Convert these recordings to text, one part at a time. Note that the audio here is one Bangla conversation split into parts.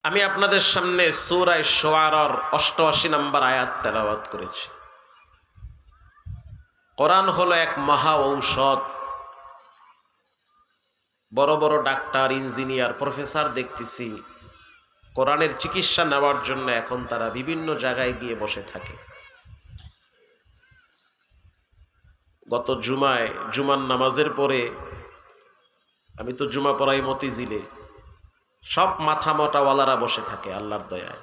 আমি আপনাদের সামনে সূরা শুআরার ৮৮ নম্বর আয়াত তেলাওয়াত করেছি। কোরআন হলো এক মহা ঔষধ। বড় বড় ডাক্তার, ইঞ্জিনিয়ার, প্রফেসর দেখতেছি কোরআনের চিকিৎসা নেওয়ার জন্য এখন তারা বিভিন্ন জায়গায় গিয়ে বসে থাকে। গত জুমার নামাজের পরে আমি তো জুমা পড়াই মতিঝিলে, সব মাথা মোটাওয়ালারা বসে থাকে আল্লাহর দয়ায়।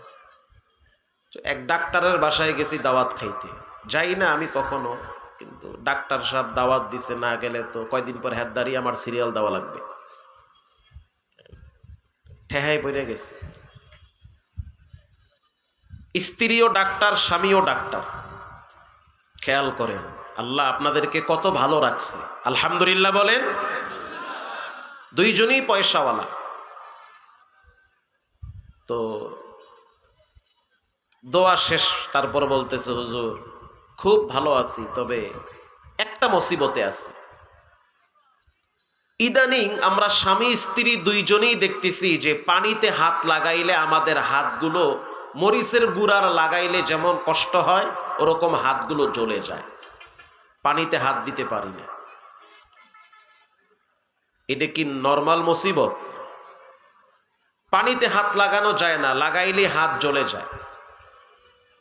তো এক ডাক্তারের বাসায় গেছি দাওয়াত খাইতে, যাই না আমি কখনো, কিন্তু ডাক্তার সাহেব দাওয়াত দিছে, না গেলে তো কয়দিন পর হেদারি আমার সিরিয়াল দেওয়া লাগবে। ঠেহাই পড়ে গেছে। স্ত্রীও ডাক্তার, স্বামীও ডাক্তার। খেয়াল করেন আল্লাহ আপনাদেরকে কত ভালো রাখছে, আলহামদুলিল্লাহ বলেন। দুইজনই পয়সাওয়ালা। তো দোয়া শেষ, তারপর বলতেছে হুজুর খুব ভালো আছি, তবে একটা মুসিবতে আছি। ইদানিং আমরা স্বামী স্ত্রী দুইজনেই দেখতেছি যে পানিতে হাত লাগাইলে আমাদের হাতগুলো মরিচের গুঁড়ার লাগাইলে যেমন কষ্ট হয়, ওরকম হাতগুলো জ্বলে যায়, পানিতে হাত দিতে পারি না। এটা কি নরমাল মুসিবত? পানিতে হাত লাগানো যায় না, লাগাইলে হাত জ্বলে যায়।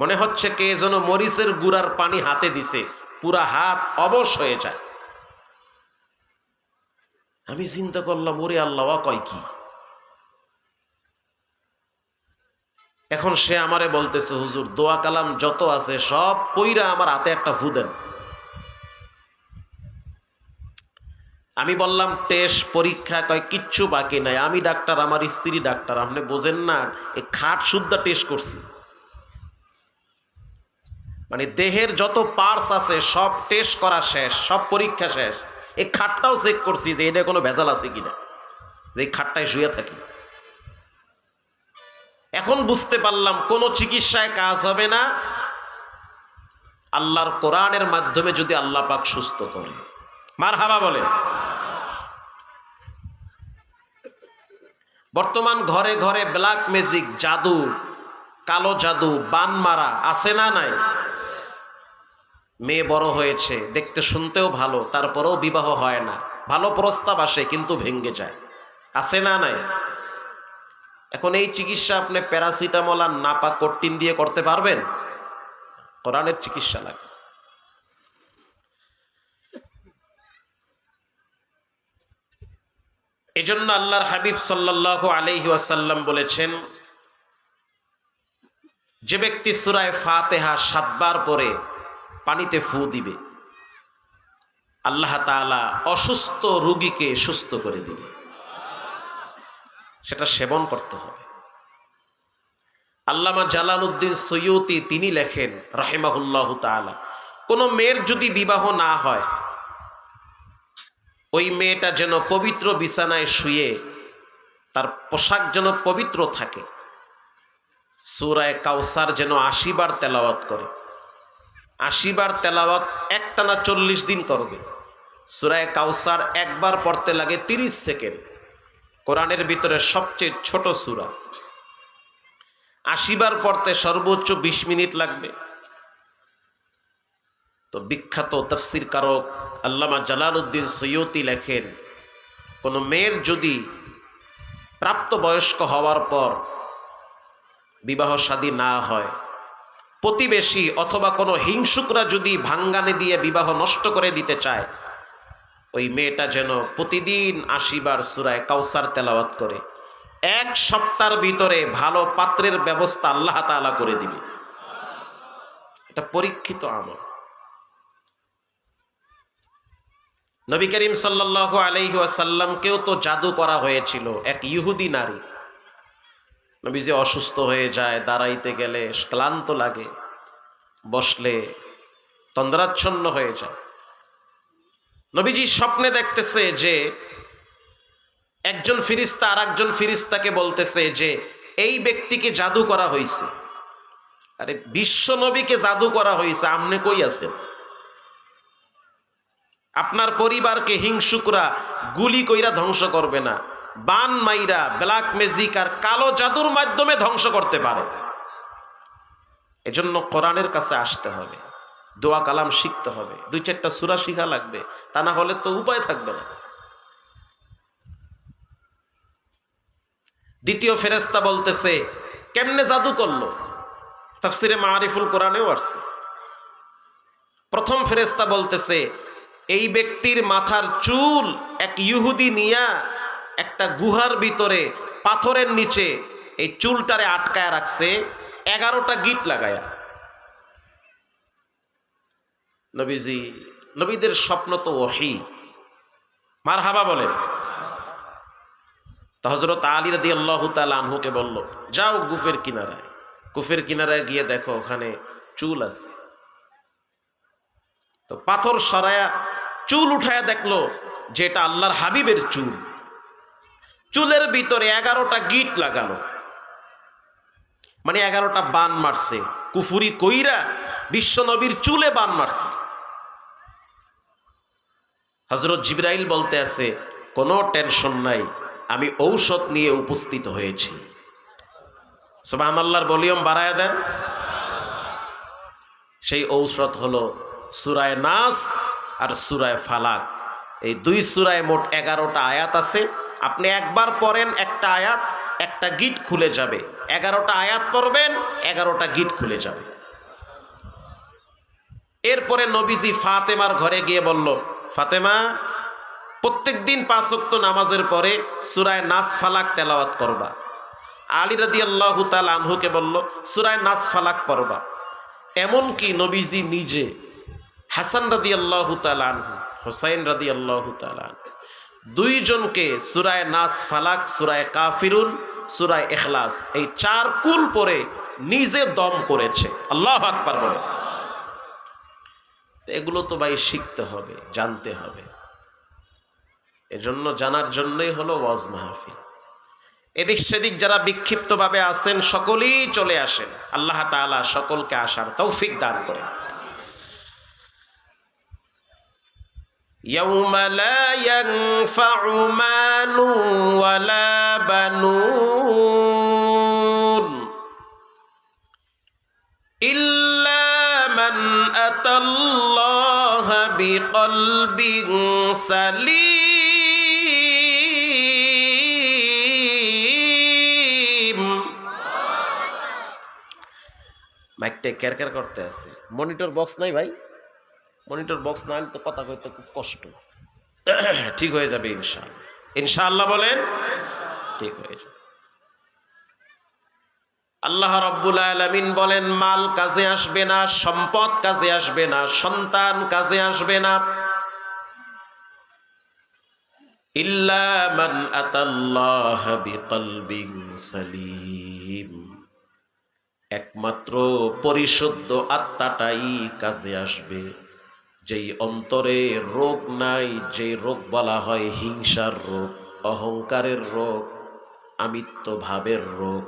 মনে হচ্ছে কে যেন মরিচের গুঁড়ার পানি হাতে দিছে, পুরা হাত অবশ হয়ে যায়। আমি চিন্তা করলাম, ওরে আল্লাহ কয় কি। এখন সে আমারে বলতেছে হুজুর দোয়া কালাম যত আছে সব পইরা আমার হাতে একটা ফু দেন। আমি বললাম টেস্ট পরীক্ষা, কয় কিচ্ছু বাকি নাই। আমি ডাক্তার, আমার স্ত্রী ডাক্তার, আপনি বোঝেন না, এই খাট সুদ্ধা টেস্ট করছি। মানে দেহের যত পার্টস আছে সব টেস্ট করা শেষ, সব পরীক্ষা শেষ। এই খাটটাও চেক করছি যে এটা কোনো ভেজাল আছে কিনা, যে এই খাটটায় শুয়ে থাকি। এখন বুঝতে পারলাম কোনো চিকিৎসায় কাজ হবে না, আল্লাহর কোরআনের মাধ্যমে যদি আল্লাহ পাক সুস্থ করে। মারহাবা বলেন। বর্তমান ঘরে ঘরে ব্ল্যাক ম্যাজিক, জাদু, কালো জাদু, বান মারা আছে না নাই? মেয়ে বড় হয়েছে, দেখতে শুনতেও ভালো, তারপরেও বিবাহ হয় না। ভালো প্রস্তাব আসে কিন্তু ভেঙ্গে যায়, আছে না নাই? এখন এই চিকিৎসা আপনি প্যারাসিটামল আর নাপা কট্টিন দিয়ে করতে পারবেন? কোরআনের চিকিৎসা লাগে। এজন্য আল্লাহর হাবিব সাল্লাল্লাহু আলাইহি ওয়াসাল্লাম বলেছেন, যে ব্যক্তি সূরা ফাতিহা ৭ বার পরে পানিতে ফু দিবে, আল্লাহ তাআলা অসুস্থ রোগীকে সুস্থ করে দিবে। সেটা সেবন করতে হবে। আল্লামা জালালউদ্দিন সৈয়ুতি তিনি লেখেন রাহিমাহুল্লাহু তাআলা, কোন মেয়ের যদি বিবাহ না হয়, ওই মেয়েটা যেন পবিত্র বিছানায় শুয়ে তার পোশাক যেন পবিত্র থাকে, সূরা কাউসার যেন ৮০ বার তেলাওয়াত করে। ৮০ বার তেলাওয়াত একটানা ৪০ দিন করবে। সূরা কাউসার একবার পড়তে লাগে ৩০ সেকেন্ড। কোরআনের ভিতরে সবচেয়ে ছোট সূরা। ৮০ বার পড়তে সর্বোচ্চ ২০ মিনিট লাগবে। তো বিখ্যাত তাফসীর কারক আল্লামা জালালউদ্দিন সৈয়ুতি লেখেন, কোন মেয়ের যদি প্রাপ্তবয়স্ক হওয়ার পর বিবাহ শাদী না হয়, প্রতিবেশী অথবা কোনো হিংসুকরা যদি ভাঙ্গানে দিয়ে বিবাহ নষ্ট করে দিতে চায়, ওই মেয়েটা যেন প্রতিদিন ৮০ বার সূরা কাউসার তেলাওয়াত করে। ১ সপ্তাহের ভিতরে ভালো পাত্রের ব্যবস্থা আল্লাহ তাআলা করে দিবে। এটা পরীক্ষিত আমল। নবী করিম সাল্লাল্লাহু আলাইহি ওয়াসাল্লামকেও তো জাদু করা হয়েছিল। এক ইহুদি নারী, নবীজি অসুস্থ হয়ে যায়, দাঁড়াইতে গেলে ক্লান্ত লাগে, বসলে তন্দ্রাচ্ছন্ন হয়ে যায়। নবীজি স্বপ্নে দেখতেছে যে একজন ফিরিস্তা আর একজন ফিরিস্তাকে বলতেছে যে এই ব্যক্তিকে জাদু করা হয়েছে। আরে বিশ্ব নবীকে জাদু করা হয়েছে, আপনি কই আছেন? আপনার পরিবারকে হিংসুকরা গুলি কইরা ধ্বংস করবে না, বান মাইরা ব্ল্যাক ম্যাজিক আর কালো জাদুর মাধ্যমে ধ্বংস করতে পারে। এজন্য কোরআনের কাছে আসতে হবে, দোয়া কালাম শিখতে হবে, 2-4টা সূরা শিখা লাগবে, তা না হলে তো উপায় থাকবে না। দ্বিতীয় ফেরেশতা বলতেছে কেমনে জাদু করলো, তাফসিরে মাআরিফুল কোরআনেও আসছে। প্রথম ফেরেশতা বলতেছে এই ব্যক্তির মাথার চুল এক ইহুদি নিয়া একটা গুহার ভিতরে পাথরের নিচে এই চুলটারে আটকায় রাখছে 11টা গিট লাগায়া। নবীজি, নবীদের স্বপ্ন তো ওহী, মারহাবা বলেন। তো হযরত আলী রাদিয়াল্লাহু তাআলা আনহুকে বলল যাও গুফের কিনারায়, গুফের কিনারায় গিয়ে দেখো ওখানে চুল আছে। তো পাথর সরায়া চুল উঠায়া দেখলো যে এটা আল্লাহর হাবিবের চুল। চুলের ভিতরে 11টা গিট লাগানো, মানে 11টা বান মারছে, কুফুরি কইরা বিশ্ব নবীর চুলে বান মারছে। হযরত জিবরাইল বলতে আছে কোনো টেনশন নাই, আমি ঔষধ নিয়ে উপস্থিত হয়েছি। সুবহানাল্লাহর ভলিউম বাড়ায়া দেন। সেই ঔষধ হলো সূরায়ে নাস আর সূরায়ে ফালাক। এই 2 সূরায় মোট 11টা আয়াত আছে। আপনি একবার পড়েন একটা আয়াত, একটা গিট খুলে যাবে। 11টা আয়াত পড়বেন, 11টা গিট খুলে যাবে। এরপরে নবীজি ফাতেমার ঘরে গিয়ে বলল ফাতেমা প্রত্যেকদিন 5 ওয়াক্ত নামাজের পরে সূরায়ে নাস ফালাক তেলাওয়াত করবা। আলী রাদিয়াল্লাহু তাআলা আনহুকে বলল সূরায়ে নাস ফালাক পড়বা। এমনকি নবীজি নিজে হাসান রাদিয়াল্লাহু তাআলা আনহু, হুসাইন রাদিয়াল্লাহু তাআলা আনহু, 2 জনকে সূরায়ে নাস ফালাক, সূরায়ে কাফিরুন, সূরায়ে ইখলাস এই 4 কুল পড়ে নিজে দম করেছে। আল্লাহু আকবার বলে। এগুলো তো ভাই শিখতে হবে, জানতে হবে। এজন্য জানার জন্যই হলো ওয়াজ মাহফিল। এদিক সেদিক যারা বিক্ষিপ্তভাবে আছেন সকলেই চলে আসেন, আল্লাহ তাআলা সকলকে আসার তৌফিক দান করেন। ইয়াউমা লা ইয়ানফাউ মালু ওয়ালা বানুন ইল্লা মান আতাল্লাহা বিকলবিন সালিম। মাইকটা ক্যারক্যার করতে আছে। মনিটর বক্স নাই ভাই, মনিটর বক্স না হলে তো কথা কইতে খুব কষ্ট। ঠিক হয়ে যাবে ইনশাআল্লাহ, ইনশাআল্লাহ বলেন, ঠিক হয়ে যাবে। আল্লাহ রাব্বুল আলামিন বলেন মাল কাজে আসবে না, সম্পদ কাজে আসবে না, সন্তান কাজে আসবে না, ইল্লা মান আতাল্লাহ বিকলবিন সালিম, একমাত্র পরিশুদ্ধ আত্মাটাই কাজে আসবে, যেই অন্তরে রোগ নাই, যে রোগ বলা হয় হিংসার রোগ, অহংকারের রোগ, আমিত্ব ভাবের রোগ।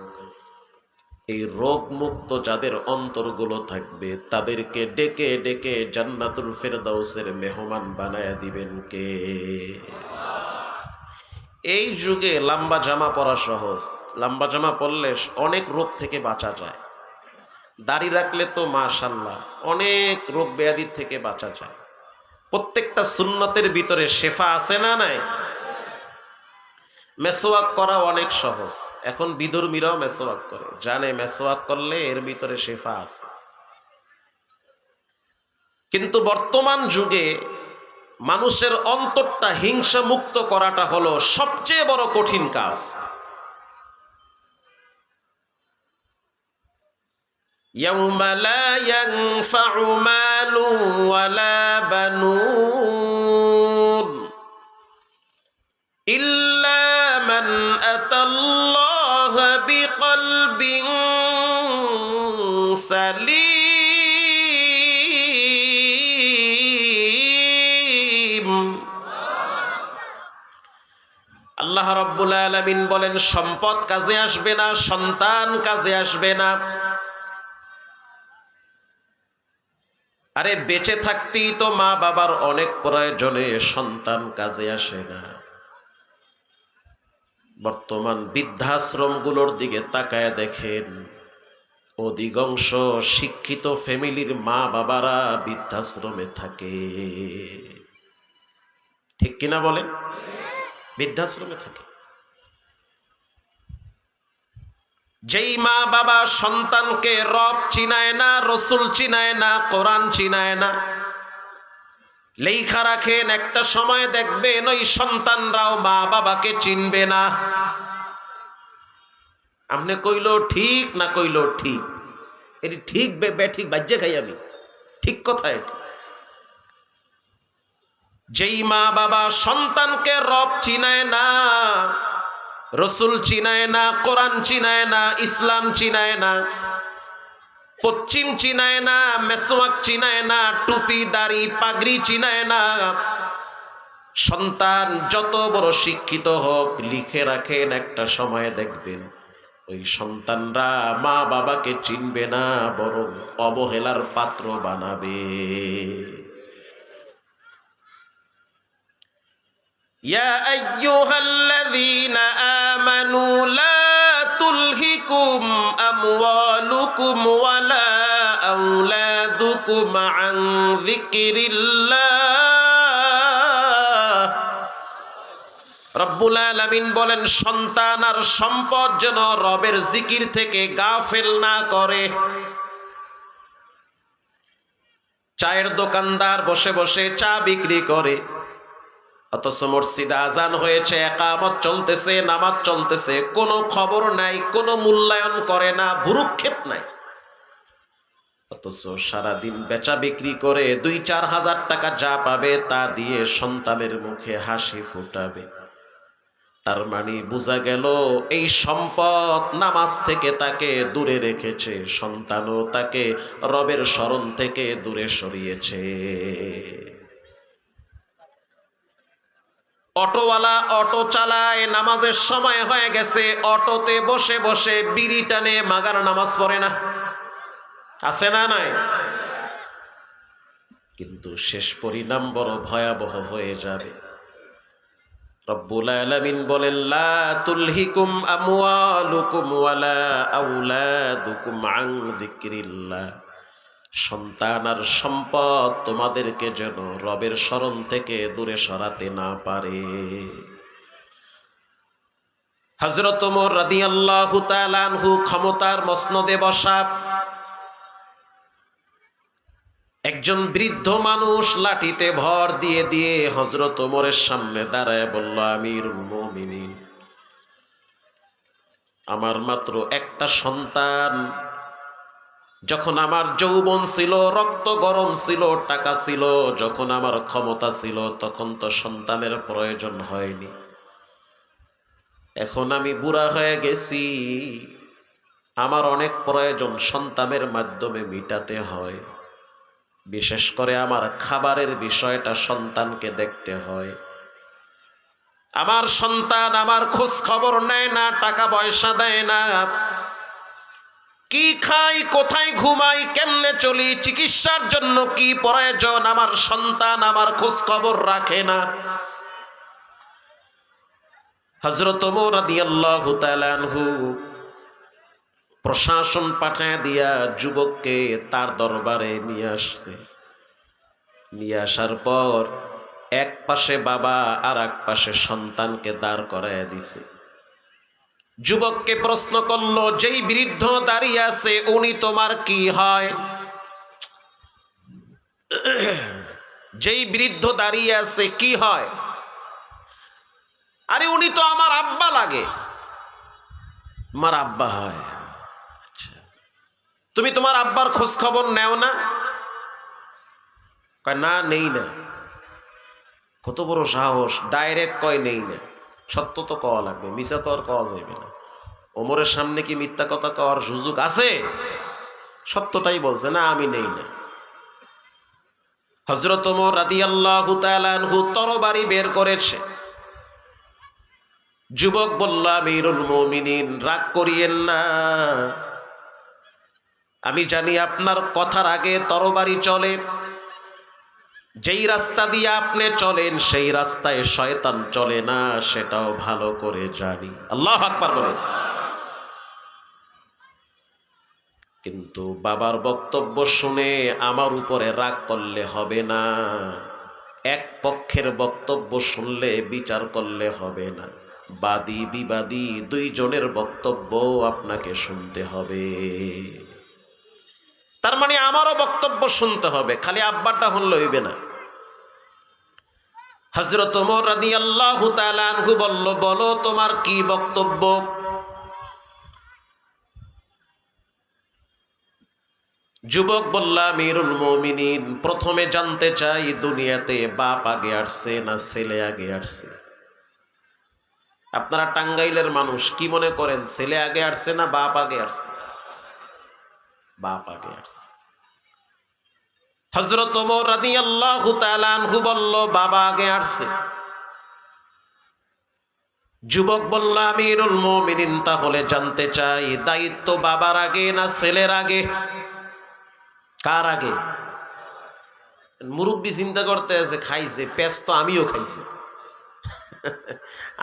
এই রোগ মুক্ত যাদের অন্তরগুলো থাকবে তাদেরকে ডেকে ডেকে জান্নাতুল ফেরদাউসের মেহমান বানায়া দিবেন কে? এই যুগে লম্বা জামা পরা সহজ, লম্বা জামা পরলে অনেক রোগ থেকে বাঁচা যায়। দাড়ি রাখলে তো মাশাআল্লাহ অনেক রোগ ব্যাধির থেকে বাঁচা যায়। প্রত্যেকটা সুন্নতের ভিতরে শেফা আছে না নাই? মেসওয়াক করা অনেক সহজ, এখন বিধর্মীরাও মেসওয়াক করে, জানে মেসওয়াক করলে এর ভিতরে শেফা আছে। কিন্তু বর্তমান যুগে মানুষের অন্তরটা হিংসা মুক্ত করাটা হলো সবচেয়ে বড় কঠিন কাজ। ইয়াউমা লা ইয়ানফাউ মালু ওয়ালা বানুন ইল্লা মান আতাল্লাহা বিকলবিন সালিম। আল্লাহ রাব্বুল আলামিন বলেন সম্পদ কাজে আসবে না, সন্তান কাজে আসবে না। আরে বেঁচে থাকতেই তো মা বাবার অনেক প্রয়োজনে সন্তান কাজে আসে না। বর্তমান বৃদ্ধাশ্রমগুলোর দিকে তাকায় দেখেন, অধিকাংশ শিক্ষিত ফ্যামিলির মা বাবারা বৃদ্ধাশ্রমে থাকে। ঠিক কিনা বলে? বৃদ্ধাশ্রমে থাকে। যেই মা বাবা সন্তানকে রব চিনায় না, রসুল চিনায় না, কোরআন চিনায় না, লেখা রাখেন একটা সময় দেখবেন ওই সন্তানরাও মা বাবাকে চিনবে না। আপনি কইলো ঠিক না কইলো ঠিক, এটি ঠিক ঠিক বাজ্যে খাই আমি, ঠিক কথা এটি। যেই মা বাবা সন্তানকে রব চিনায় না, রসুল চিনায় না, কোরআন চিনায় না, ইসলাম চিনায় না, পশ্চিম চিনায় না, মেসওয়াক চিনায় না, টুপি দাড়ি পাগড়ি চিনায় না, সন্তান যত বড় শিক্ষিত হোক, লিখে রাখেন একটা সময় দেখবেন ওই সন্তানরা মা বাবাকে চিনবে না, বরং অবহেলার পাত্র বানাবে। ইয়া আইয়ুহাল্লাযীনা আমানু লা তুলহিকুম আমওয়ালুকুম ওয়ালা আওলাদুকুম আন যিকরিল্লাহ। রব্বুল আলামিন বলেন, সন্তান আর সম্পদ যেন রবের জিকির থেকে গাফেল না করে। চায়ের দোকানদার বসে বসে চা বিক্রি করে, অথচ মসজিদে আজান হয়েছে, একামত চলতেছে, নামাজ চলতেছে, কোনো খবর নাই, কোনো মূল্যায়ন করে না, ভুরুক্ষেপ নাই। অথচ সারাদিন বেচা বিক্রি করে 2-4 হাজার টাকা যা পাবে তা দিয়ে সন্তানের মুখে হাসি ফুটাবে। তার মানে বোঝা গেল এই সম্পদ নামাজ থেকে তাকে দূরে রেখেছে, সন্তানও তাকে রবের স্মরণ থেকে দূরে সরিয়েছে। অটোওয়ালা অটো চালায়, নামাজের সময় হয়ে গেছে, অটোতে বসে বসে বিড়ি টানে, মাগার নামাজ পড়ে না, আছে না নাই? কিন্তু শেষ পরিণাম বড় ভয়াবহ হয়ে যাবে। রব্বুল আলামিন বলেন, লা তুলহিকুম আমওয়ালুকুম ওয়ালা আওলাদুকুম আন যিকরিল্লাহ। সন্তান আর সম্পদ তোমাদেরকে যেন রবের স্মরণ থেকে দূরে সরাতে না পারে। হযরত ওমর রাদিয়াল্লাহু তাআলা আনহু ক্ষমতার মসনদে বসা, একজন বৃদ্ধ মানুষ লাঠিতে ভর দিয়ে দিয়ে হযরত ওমরের সামনে দাঁড়ায় বলল, আমিরুল মুমিনিন, আমার মাত্র একটা সন্তান, যখন আমার যৌবন ছিল, রক্ত গরম ছিল, টাকা ছিল, যখন আমার ক্ষমতা ছিল, তখন তো সন্তানের প্রয়োজন হয়নি। এখন আমি বুড়া হয়ে গেছি, আমার অনেক প্রয়োজন সন্তানের মাধ্যমে মিটাতে হয়। বিশেষ করে আমার খাবারের বিষয়টা সন্তানকে দেখতে হয়। আমার সন্তান আমার খোঁজ খবর নেয় না, টাকা পয়সা দেয় না, কি খাই, কোথায় ঘুমাই, কেমনে চলি, চিকিৎসার জন্য কি প্রয়োজন, আমার সন্তান আমার খোঁজ খবর রাখে না। হযরত ওমর রাদিয়াল্লাহু তাআলা আনহু প্রশাসন পাঠায় দিয়া যুবককে তার দরবারে নিয়ে আসছে। নিয়ে আসার পর এক পাশে বাবা আর এক পাশে সন্তানকে দাঁড় করায় দিছে। যুবককে প্রশ্ন করলো, যেই বৃদ্ধ দাঁড়িয়ে আছে উনি তোমার কি হয়? যেই বৃদ্ধ দাঁড়িয়ে আছে কি হয়? আরে উনি তো আমার আব্বা লাগে। আমার আব্বা হয়? আচ্ছা, তুমি তোমার আব্বার খোঁজ খবর নেও না? কয় না, নেই না। কত বড় সাহস, ডাইরেক্ট কয় নেই না। সত্য তো কওয়া লাগবে, মিছা তো আর কওয়া যাবে না। ওমরের সামনে কি মিথ্যা কথা কওয়ার সুযোগ আছে? সত্যটাই বলছে, না আমি নেই না। হযরত ওমর রাদিয়াল্লাহু তাআলা আনহু তরবারি বের করেছে। যুবক বলল, আমিরুল মুমিনিন, রাগ করিয়েন না, আমি জানি আপনার কথার আগে তরবারি চলে। যেই রাস্তা দিয়ে আপনি চলেন সেই রাস্তায় শয়তান চলে না, সেটাও ভালো করে জানি। আল্লাহু আকবার বলেন। কিন্তু বাবার বক্তব্য শুনে আমার উপরে রাগ করলে হবে না, এক পক্ষের বক্তব্য শুনলে বিচার করলে হবে না, বাদী বিবাদী দুইজনের বক্তব্য আপনাকে শুনতে হবে। তার মানে আমারও বক্তব্য শুনতে হবে, খালি আব্বারটা হলে হইবে না। হযরত ওমর রাদিয়াল্লাহু তাআলা আনহু বলল, বলো তোমার কি বক্তব্য? যুবক বলল, আমিরুল মুমিনিন, প্রথমে জানতে চাই দুনিয়াতে বাপ আগে আসছে না ছেলে আগে আসছে? আপনারা টাঙ্গাইলের মানুষ, কি মনে করেন ছেলে আগে আসছে না বাপ আগে আসছে? বাপ আগে আসছে। হযরত ওমর রাদিয়াল্লাহু তাআলা আনহু বলল, বাবা আগে আসছে। যুবক বলল, আমিরুল মুমিনিন, তাহলে জানতে চাই দায়িত্ব বাবার আগে না ছেলের আগে? কার আগে? মুরব্বী চিন্তা করতে আছে, খাইছে পেঁচ তো আমিও খাইছি।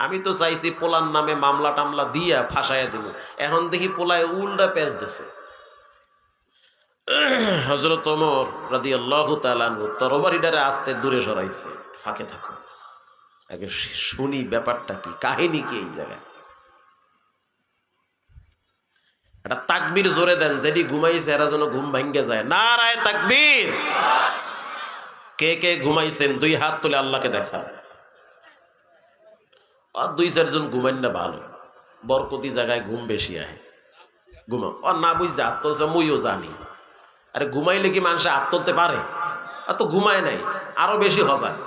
আমি তো চাইছি পোলার নামে মামলা টামলা দিয়া ফাঁসাইয়া দিল, এখন দেখি পোলায় উল্টা পেঁচ দিছে। হযরত ওমর রাদিয়াল্লাহু তাআলা আনহু তরবারিটারে আস্তে দূরে সরাইছে, ফাঁকে থাকো, আগে শুনি ব্যাপারটা কি, কাহিনী কি এই জায়গায়। একটা তাকবীর জোরে দেন, যেটি ঘুমাইছে এরা যেন ঘুম ভাঙ্গে যায়। নারায়ে তাকবীর। কে কে ঘুমাইছেন দুই হাত তুলে আল্লাহকে দেখা। আর দুই চারজন ঘুমাইন না, ভালো বরকতি জায়গায় ঘুম বেশি আহে, ঘুমাও। আর না বুঝছে হাত তুলছে, মুইও জানি। আরে ঘুমাইলে কি মানুষে হাত তুলতে পারে? আর তো ঘুমায় নাই, আরো বেশি হজায়।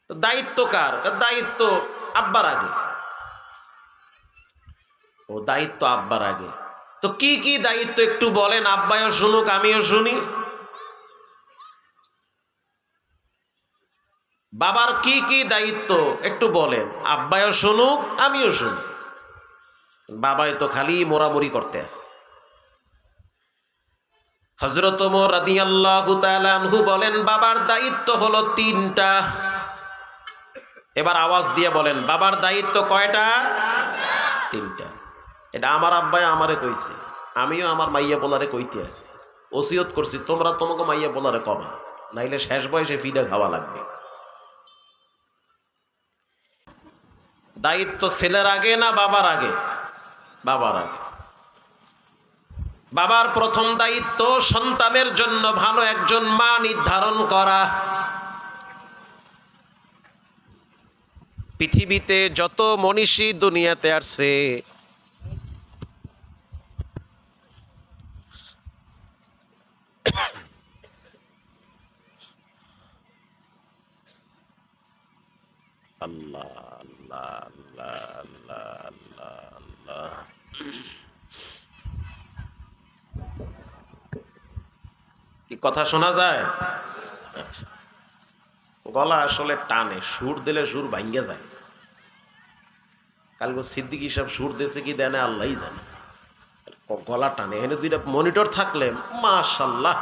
দায়িত্ব কার? দায়িত্ব আব্বার আগে। ও দায়িত্ব আব্বার আগে। তো কি কি দায়িত্ব একটু বলেন, আব্বাও শুনুক আমিও শুনি। বাবার কি কি দায়িত্ব একটু বলেন, আব্বাও শুনুক আমিও শুনি। বাবাই তো খালি মোরামুরি করতে আছে। হযরত ওমর রাদিয়াল্লাহু তাআলা আনহু বলেন, বাবার দায়িত্ব হলো তিনটা। এবার আওয়াজ দিয়ে বলেন, বাবার দায়িত্ব কয়টা? তিনটা। এটা আমার আব্বাই আমারে কইছে, আমিও আমার মাইয়া পোলারে কইতে আছি, ওসিয়ত করছি তোমরা তোমাকে মাইয়া পোলারে কবা, নাইলে শেষ বয়সে ফিডা খাওয়া লাগবে। দায়িত্ব ছেলের আগে না বাবার আগে? বাবার আগে। বাবার প্রথম দায়িত্ব সন্তানের জন্য ভালো একজন মা নির্ধারণ করা। পৃথিবীতে যত মনীষী দুনিয়াতে আসছে, আল্লাহ আল্লাহ আল্লাহ আল্লাহ আল্লাহ আল্লাহ, কি কথা শোনা যায়? আচ্ছা, গলা আসলে টানে, সুর দিলে সুর ভাঙ্গে যায়। কালকে সিদ্দিকী সব সুর দিয়েছে কি দেয় না আল্লাহই জানে, গলা টানে। এখানে দুইটা মনিটর থাকলে মাশাল্লাহ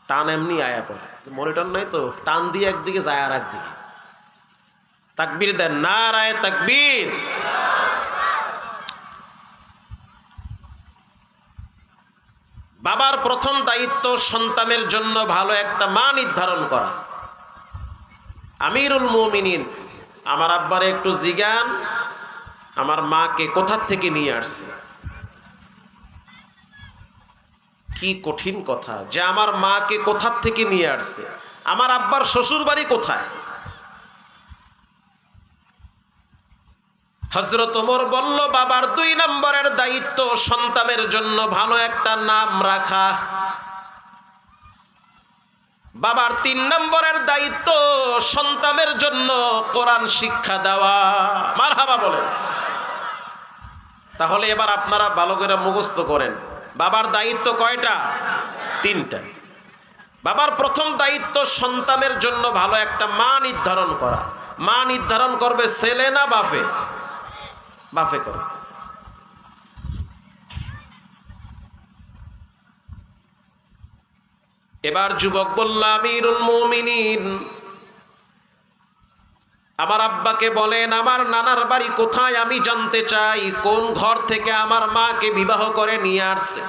টান এমনি আয়া পড়ে, মনিটর নাই তো টান দিয়ে একদিকে যায় আর একদিকে। তাকবীর দেন, নারায়ে তাকবীর। বাবার প্রথম দায়িত্ব সন্তানের জন্য ভালো একটা মা নির্ধারণ করা। আমিরুল মুমিনিন, আমার আব্বারে একটু জিজ্ঞান আমার মাকে কোথার থেকে নিয়ে আসছে। কি কঠিন কথা যে আমার মাকে কোথার থেকে নিয়ে আসছে, আমার আব্বার শ্বশুর বাড়ি কোথায়। হযরত ওমর বলল, বাবার 2 নম্বরের দায়িত্ব সন্তানের জন্য ভালো একটা নাম রাখা। বাবার 3 নম্বরের দায়িত্ব সন্তানের জন্য কোরআন শিক্ষা দেওয়া। মারহাবা বলেন। তাহলে এবার আপনারা ভালো করে মুখস্থ করেন, বাবার দায়িত্ব কয়টা? 3টা। বাবার প্রথম দায়িত্ব সন্তানের জন্য ভালো একটা মা নির্ধারণ করা। মা নির্ধারণ করবে ছেলে না বাপে? বাপে করবে। এবার যুবক বলল, আমিরুল মুমিনিন, আমার আব্বাকে বলেন আমার নানার বাড়ি কোথায় আমি জানতে চাই, কোন ঘর থেকে আমার মাকে বিবাহ করে নিয়ে আসছে।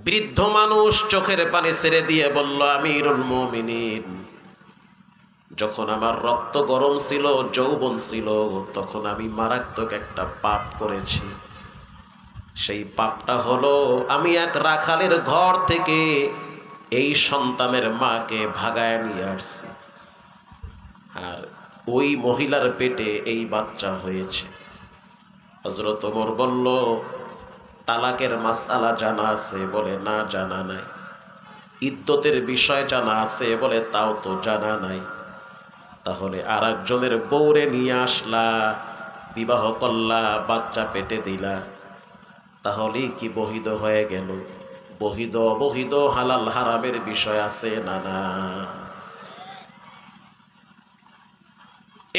বৃদ্ধ মানুষ চোখের পানি ছেড়ে দিয়ে বলল, আমিরুল মুমিনিন, যখন আমার রক্ত গরম ছিল, যৌবন ছিল, তখন আমি মারাত্মক একটা পাপ করেছি। সেই পাপটা হলো আমি এক রাখালের ঘর থেকে এই সন্তানের মাকে ভাগায় নিয়ে আসছি, আর ওই মহিলার পেটে এই বাচ্চা হয়েছে। হযরত ওমর বলল, তালাকের মাসআলা জানা আছে? বলে, না জানা নাই। ইদ্যতের বিষয় জানা আছে? বলে, তাও তো জানা নাই। তাহলে আর একজনের বউরে নিয়ে আসলা, বিবাহ করলা, বাচ্চা পেটে দিলা, তাহলেই কি বহিদ হয়ে গেল? বহিদ অবহিদ হালাল হারামের বিষয় আছে না? না।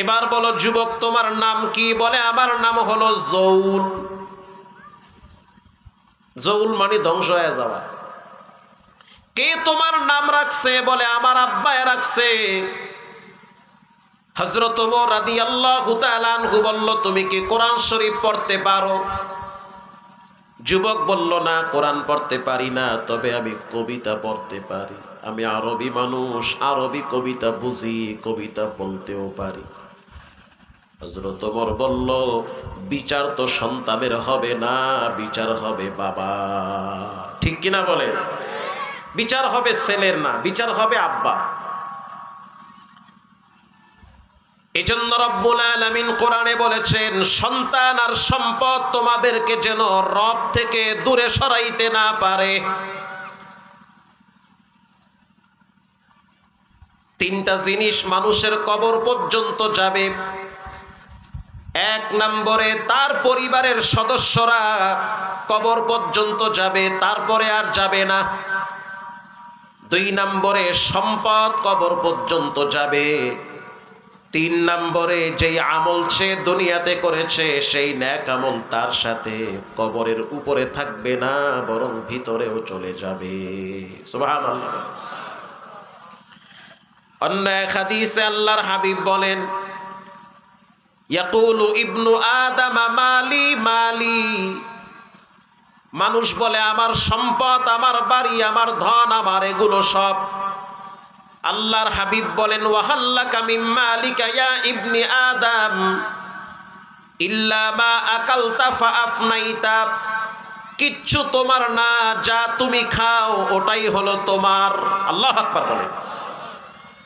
এবার বলো যুবক, তোমার নাম কি? বলে, আমার নাম হলো জৌল। জৌল মানে ধ্বংস হয়ে যাওয়া। কে তোমার নাম রাখছে? বলে, আমার আব্বায়ে রাখছে। হযরত ওমর রাদিয়াল্লাহু তাআলা আনহু বলল, তুমি কি কোরআন শরীফ পড়তে পারো? যুবক বলল, না, কোরআন পড়তে পারি না, তবে আমি কবিতা পড়তে পারি। আমি আরবি মানুষ, আরবি কবিতা বুঝি, কবিতা বলতেও পারি। হযরত ওমর বলল, বিচার তো সন্তানের হবে না, বিচার হবে বাবা। ঠিক কিনা বলে? বিচার হবে ছেলের না, বিচার হবে আব্বা। এজন্য রব্বুল আলামিন কোরআনে বলেছেন, সন্তান আর সম্পদ তোমাদেরকে যেন রব থেকে দূরে সরাইতে না পারে। তিনটা জিনিস মানুষের কবর পর্যন্ত যাবে। এক নম্বরে তার পরিবারের সদস্যরা কবর পর্যন্ত যাবে, তারপরে আর যাবে না। দুই নম্বরে সম্পদ কবর পর্যন্ত যাবে। তিন নম্বরে যেই আমল সে দুনিয়াতে করেছে, সেই নেক আমল তার সাথে কবরের উপরে থাকবে না, বরং ভিতরেও চলে যাবে। সুবহানাল্লাহ। অন্য এক হাদিসে আল্লাহর হাবিব বলেন, ইয়াকুলু ইবনু আদম মালি মালি, মানুষ বলে আমার সম্পদ, আমার বাড়ি, আমার ধন, আমার এগুলো সব। আল্লাহর হাবিব বলেন, ওয়াহাল্লাকা মিন মালিকা ইয়া ইবনি আদম ইল্লা মা আকালতা ফাআফনাইতা, কিচ্ছু তোমার না, যা তুমি খাও ওটাই হলো তোমার। আল্লাহু আকবার বলেন।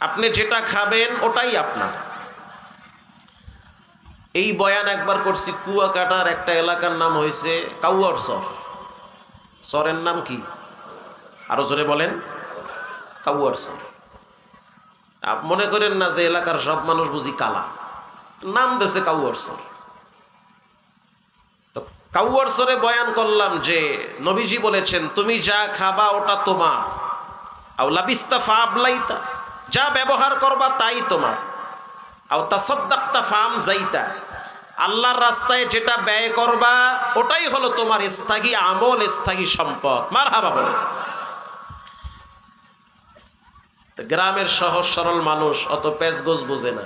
আপনি যেটা খাবেন ওটাই আপনার। এই বয়ান একবার করছি, কুয়াকাটার একটা এলাকার নাম হয়েছে কাউয়ার চর। চরের নাম কি? আরো জোরে বলেন। কাউয়ার চর। মনে করেন না যে এলাকার সব মানুষ বুঝি কালা, নাম দেশে কাউয়ার চর। তো কাউয়ার চরে বয়ান করলাম যে নবীজি বলেছেন, তুমি যা খাবা ওটা তোমার। আও লাবিস্তা ফাবলাইতা, যা ব্যবহার করবা তাই তোমার। আও তাসাদ্দাকতা ফামজাইতা, আল্লাহর রাস্তায় যেটা ব্যয় করবা ওটাই হলো তোমার স্থায়ী আমল, স্থায়ী সম্পদ। মারহাবা বলে। গ্রামের সহজ সরল মানুষ অত পেঁচগোছ বোঝে না।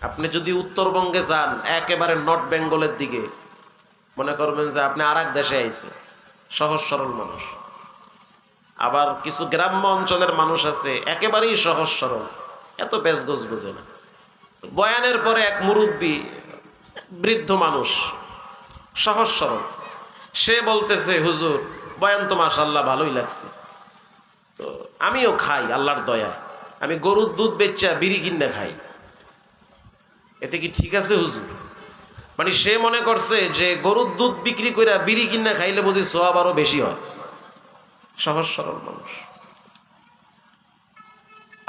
আপনি যদি উত্তরবঙ্গে যান, একেবারে নর্থ বেঙ্গলের দিকে, মনে করবেন যে আপনি আর এক দেশে আইছে। সহজ সরল মানুষ। আবার কিছু গ্রাম্য অঞ্চলের মানুষ আছে একেবারেই সহজ সরল, এত পেঁচগোছ বোঝে না। বয়ানের পরে এক মুরব্বী, বৃদ্ধ মানুষ, সহজ সরল, সে বলতেছে, হুজুর বয়ান তো মাশাআল্লাহ ভালোই লাগছে, তো আমিও খাই আল্লাহর দয়া, আমি গরুর দুধ বেচা বিড়ি কিনে খাই, এতে কি ঠিক আছে হুজুর? মানে সে মনে করছে যে গরুর দুধ বিক্রি করে বিড়ি কিনে খাইলে বুঝি সওয়াব আরো বেশি হয়। সহজ সরল মানুষ।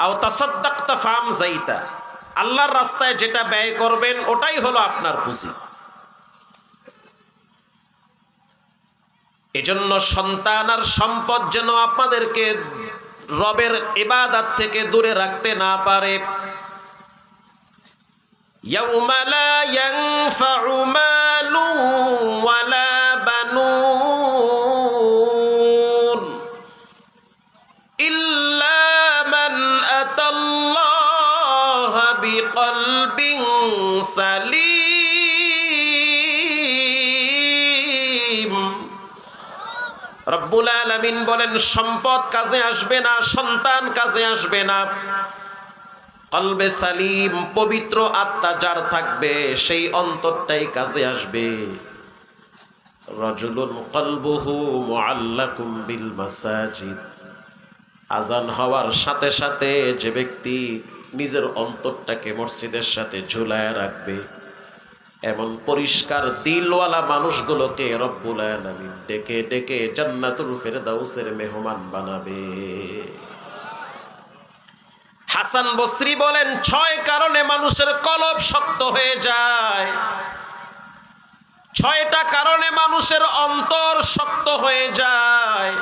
আও তাসাদ্দাকতা ফামজাইতা, আল্লাহর রাস্তায় যেটা ব্যয় করবেন ওটাই হলো আপনার পুঁজি। এজন্য সন্তান আর সম্পদ যেন আপনাদেরকে রবের ইবাদত থেকে দূরে রাখতে না পারে। ইয়াউমা লা ইয়ানফাউ মালু ওয়ালা বানুন, রব্বুল আলামিন বলেন সম্পদ কাজে আসবে না, সন্তান কাজে আসবে না, কলবে সালিম পবিত্র আত্মা যার থাকবে সেই অন্তরটাই কাজে আসবে। রাজুলুন কলবুহু মুআল্লাকুম বিল মাসাজিদ, আজান হওয়ার সাথে সাথে যে ব্যক্তি নিজের অন্তরটাকে মসজিদের সাথে ঝুলায় রাখবে, এমন পরিষ্কার দিলওয়ালা মানুষগুলোকে রব্বুল আলামিন ডেকে ডেকে জান্নাতুল ফেরদাউসের মেহমান বানাবে। হাসান বসরি বলেন 6 কারণে মানুষের কলব শক্ত হয়ে যায়, 6টা কারণে মানুষের অন্তর শক্ত হয়ে যায়।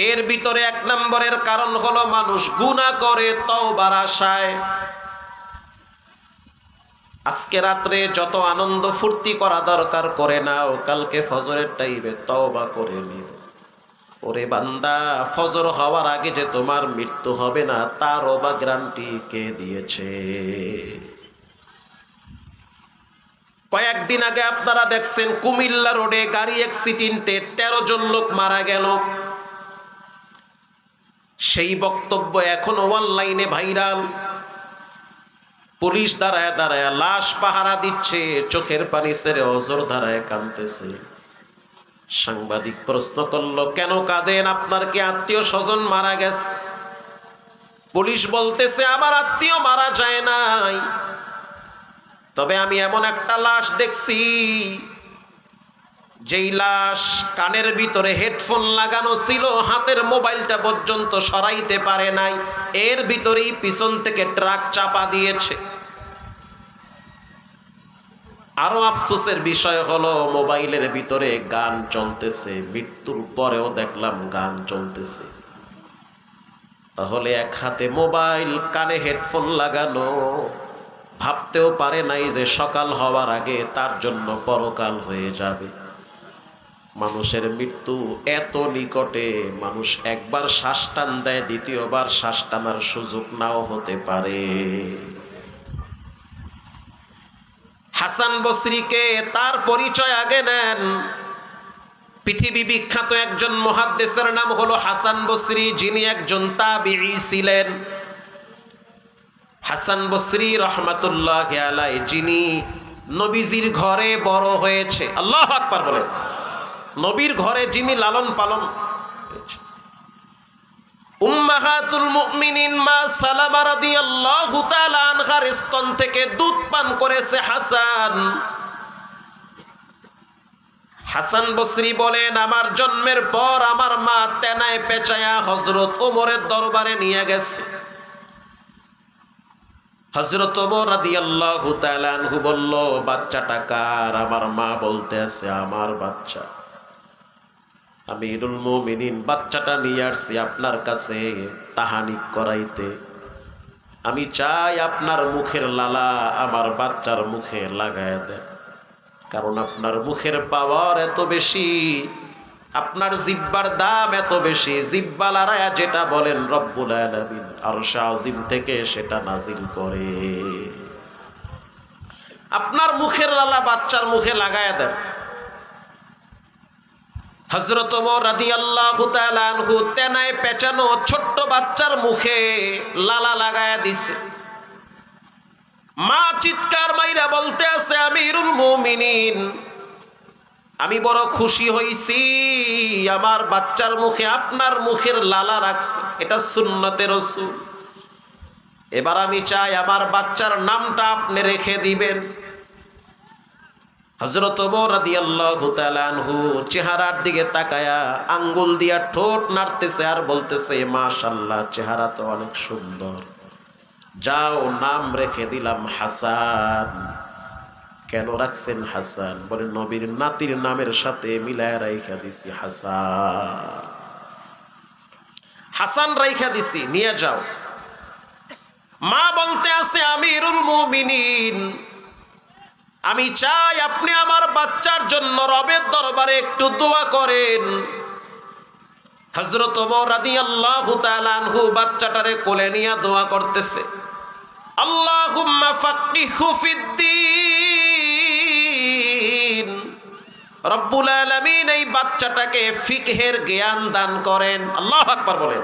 এর ভিতরে 1 নম্বরের কারণ হলো মানুষ গুনাহ করে তওবার আশায়। আজকে রাত্রে যত আনন্দ ফুর্তি করা দরকার করে নাও, কালকে ফজরের টাইমে তওবা করে নিও। ওরে বান্দা, ফজর হওয়ার আগে যে তোমার মৃত্যু হবে না তারও বা গ্যারান্টি কে দিয়েছে? কয়েকদিন আগে আপনারা দেখছেন কুমিল্লা রোডে গাড়ি অ্যাক্সিডেন্টে 13 জন লোক মারা গেল। সেই বক্তব্য এখনো অনলাইনে ভাইরাল। পুলিশ দাঁড়ায় দাঁড়ায় লাশ পাহারা দিচ্ছে, চোখের পানি ছেড়ে অজর ধারায় কাঁদতেছে। সাংবাদিক প্রশ্ন করলো, কেন কাঁদেন? আপনার কি আত্মীয় স্বজন মারা গেছে? পুলিশ বলতেছে, আমার আত্মীয় মারা যায় নাই, তবে আমি এমন একটা লাশ দেখছি যেই লাশ কানের ভিতরে হেডফোন লাগানো ছিল, হাতের মোবাইলটা পর্যন্ত সরাইতে পারে নাই, এর ভিতরেই পিছন থেকে ট্রাক চাপা দিয়েছে। আরো আফসোসের বিষয় হলো মোবাইলের ভিতরে গান চলতেছে, মৃত্যুর পরেও দেখলাম গান চলতেছে। তাহলে এক হাতে মোবাইল, কানে হেডফোন লাগানো, ভাবতেও পারে নাই যে সকাল হওয়ার আগে তার জন্য পরকাল হয়ে যাবে। মানুষের মৃত্যু এত নিকটে, মানুষ একবার শ্বাস টান দেয়, দ্বিতীয়বার শ্বাস টানার সুযোগ নাও হতে পারে। হাসান বসরিকে তার পরিচয় আগে নেন। পৃথিবী বিখ্যাত একজন মুহাদ্দিসের নাম হলো হাসান বসরি, যিনি একজন তাবিঈ ছিলেন। হাসান বসরি রহমাতুল্লাহি আলাইহি, যিনি নবীজির ঘরে বড় হয়েছে। আল্লাহু আকবার বলেন। নবীর ঘরে যিনি লালন পালন হয়েছে। উম্মাহাতুল মুমিনিন মা সালামা রাদিয়াল্লাহু তাআলা আনহার স্তন থেকে দুধ পান করেছে হাসান। হাসান বসরি বলেন, আমার জন্মের পর আমার মা তেনায় পেঁচায়া হযরত ওমরের দরবারে নিয়ে গেছে। হযরত ওমর রাদিয়াল্লাহু তাআলা আনহু বলল, বাচ্চাটা কার? আমার মা বলতে আছে, আমার বাচ্চা। আমিরুল মুমিনিন, বাচ্চাটা নিয়ে আসছি আপনার কাছে তাহানিক করাইতে। আমি চাই আপনার মুখের লালা আমার বাচ্চার মুখে লাগায় দেন, কারণ আপনার মুখের পাওয়ার এত বেশি, আপনার জিহ্বার দাম এত বেশি। জিহ্বা লড়ায়া যেটা বলেন রব্বুল আলামিন আরশ আজিম থেকে সেটা নাজিল করে। আপনার মুখের লালা বাচ্চার মুখে লাগায় দেন। হযরত ওমর রাদিয়াল্লাহু তাআলা আনহু তেনায় পেঁচানো ছোট্ট বাচ্চার মুখে লালা লাগায়া দিছে। মা চিৎকার মাইরা বলতে আছে, আমিরুল মুমিনিন, আমি বড় খুশি হইছি, আমার বাচ্চার মুখে আপনার মুখের লালা রাখছে, এটা সুন্নতে রাসূল। এবার আমি চাই আমার বাচ্চার নামটা আপনি রেখে দিবেন। হযরত ওমর রাদিয়াল্লাহু তাআলা আনহু চেহারার দিকে তাকায়া আঙ্গুল দিয়া ঠোঁট নাড়তেছে আর বলতেছে, মাশাআল্লাহ, চেহারা তো অনেক সুন্দর, যাও নাম রেখে দিলাম হাসান। কেন রাখছেন হাসান? বলে, নবীর নাতির নামের সাথে মিলায় রাইখা দিছি হাসান। হাসান রাইখা দিছি, নিয়ে যাও। মা বলতে আছে, আমিরুল মুমিনিন, আমি চাই আপনি আমার বাচ্চার জন্য রবের দরবারে একটু দোয়া করেন। হযরত ওমর রাদিয়াল্লাহু তাআলা আনহু বাচ্চাটারে কোলে নিয়ে দোয়া করতেছে, আল্লাহুম্মা ফাক্কিহু ফিদ্দীন, রব্বুল আলামিন এই বাচ্চাটাকে ফিকহের জ্ঞান দান করেন। আল্লাহু আকবার বলেন।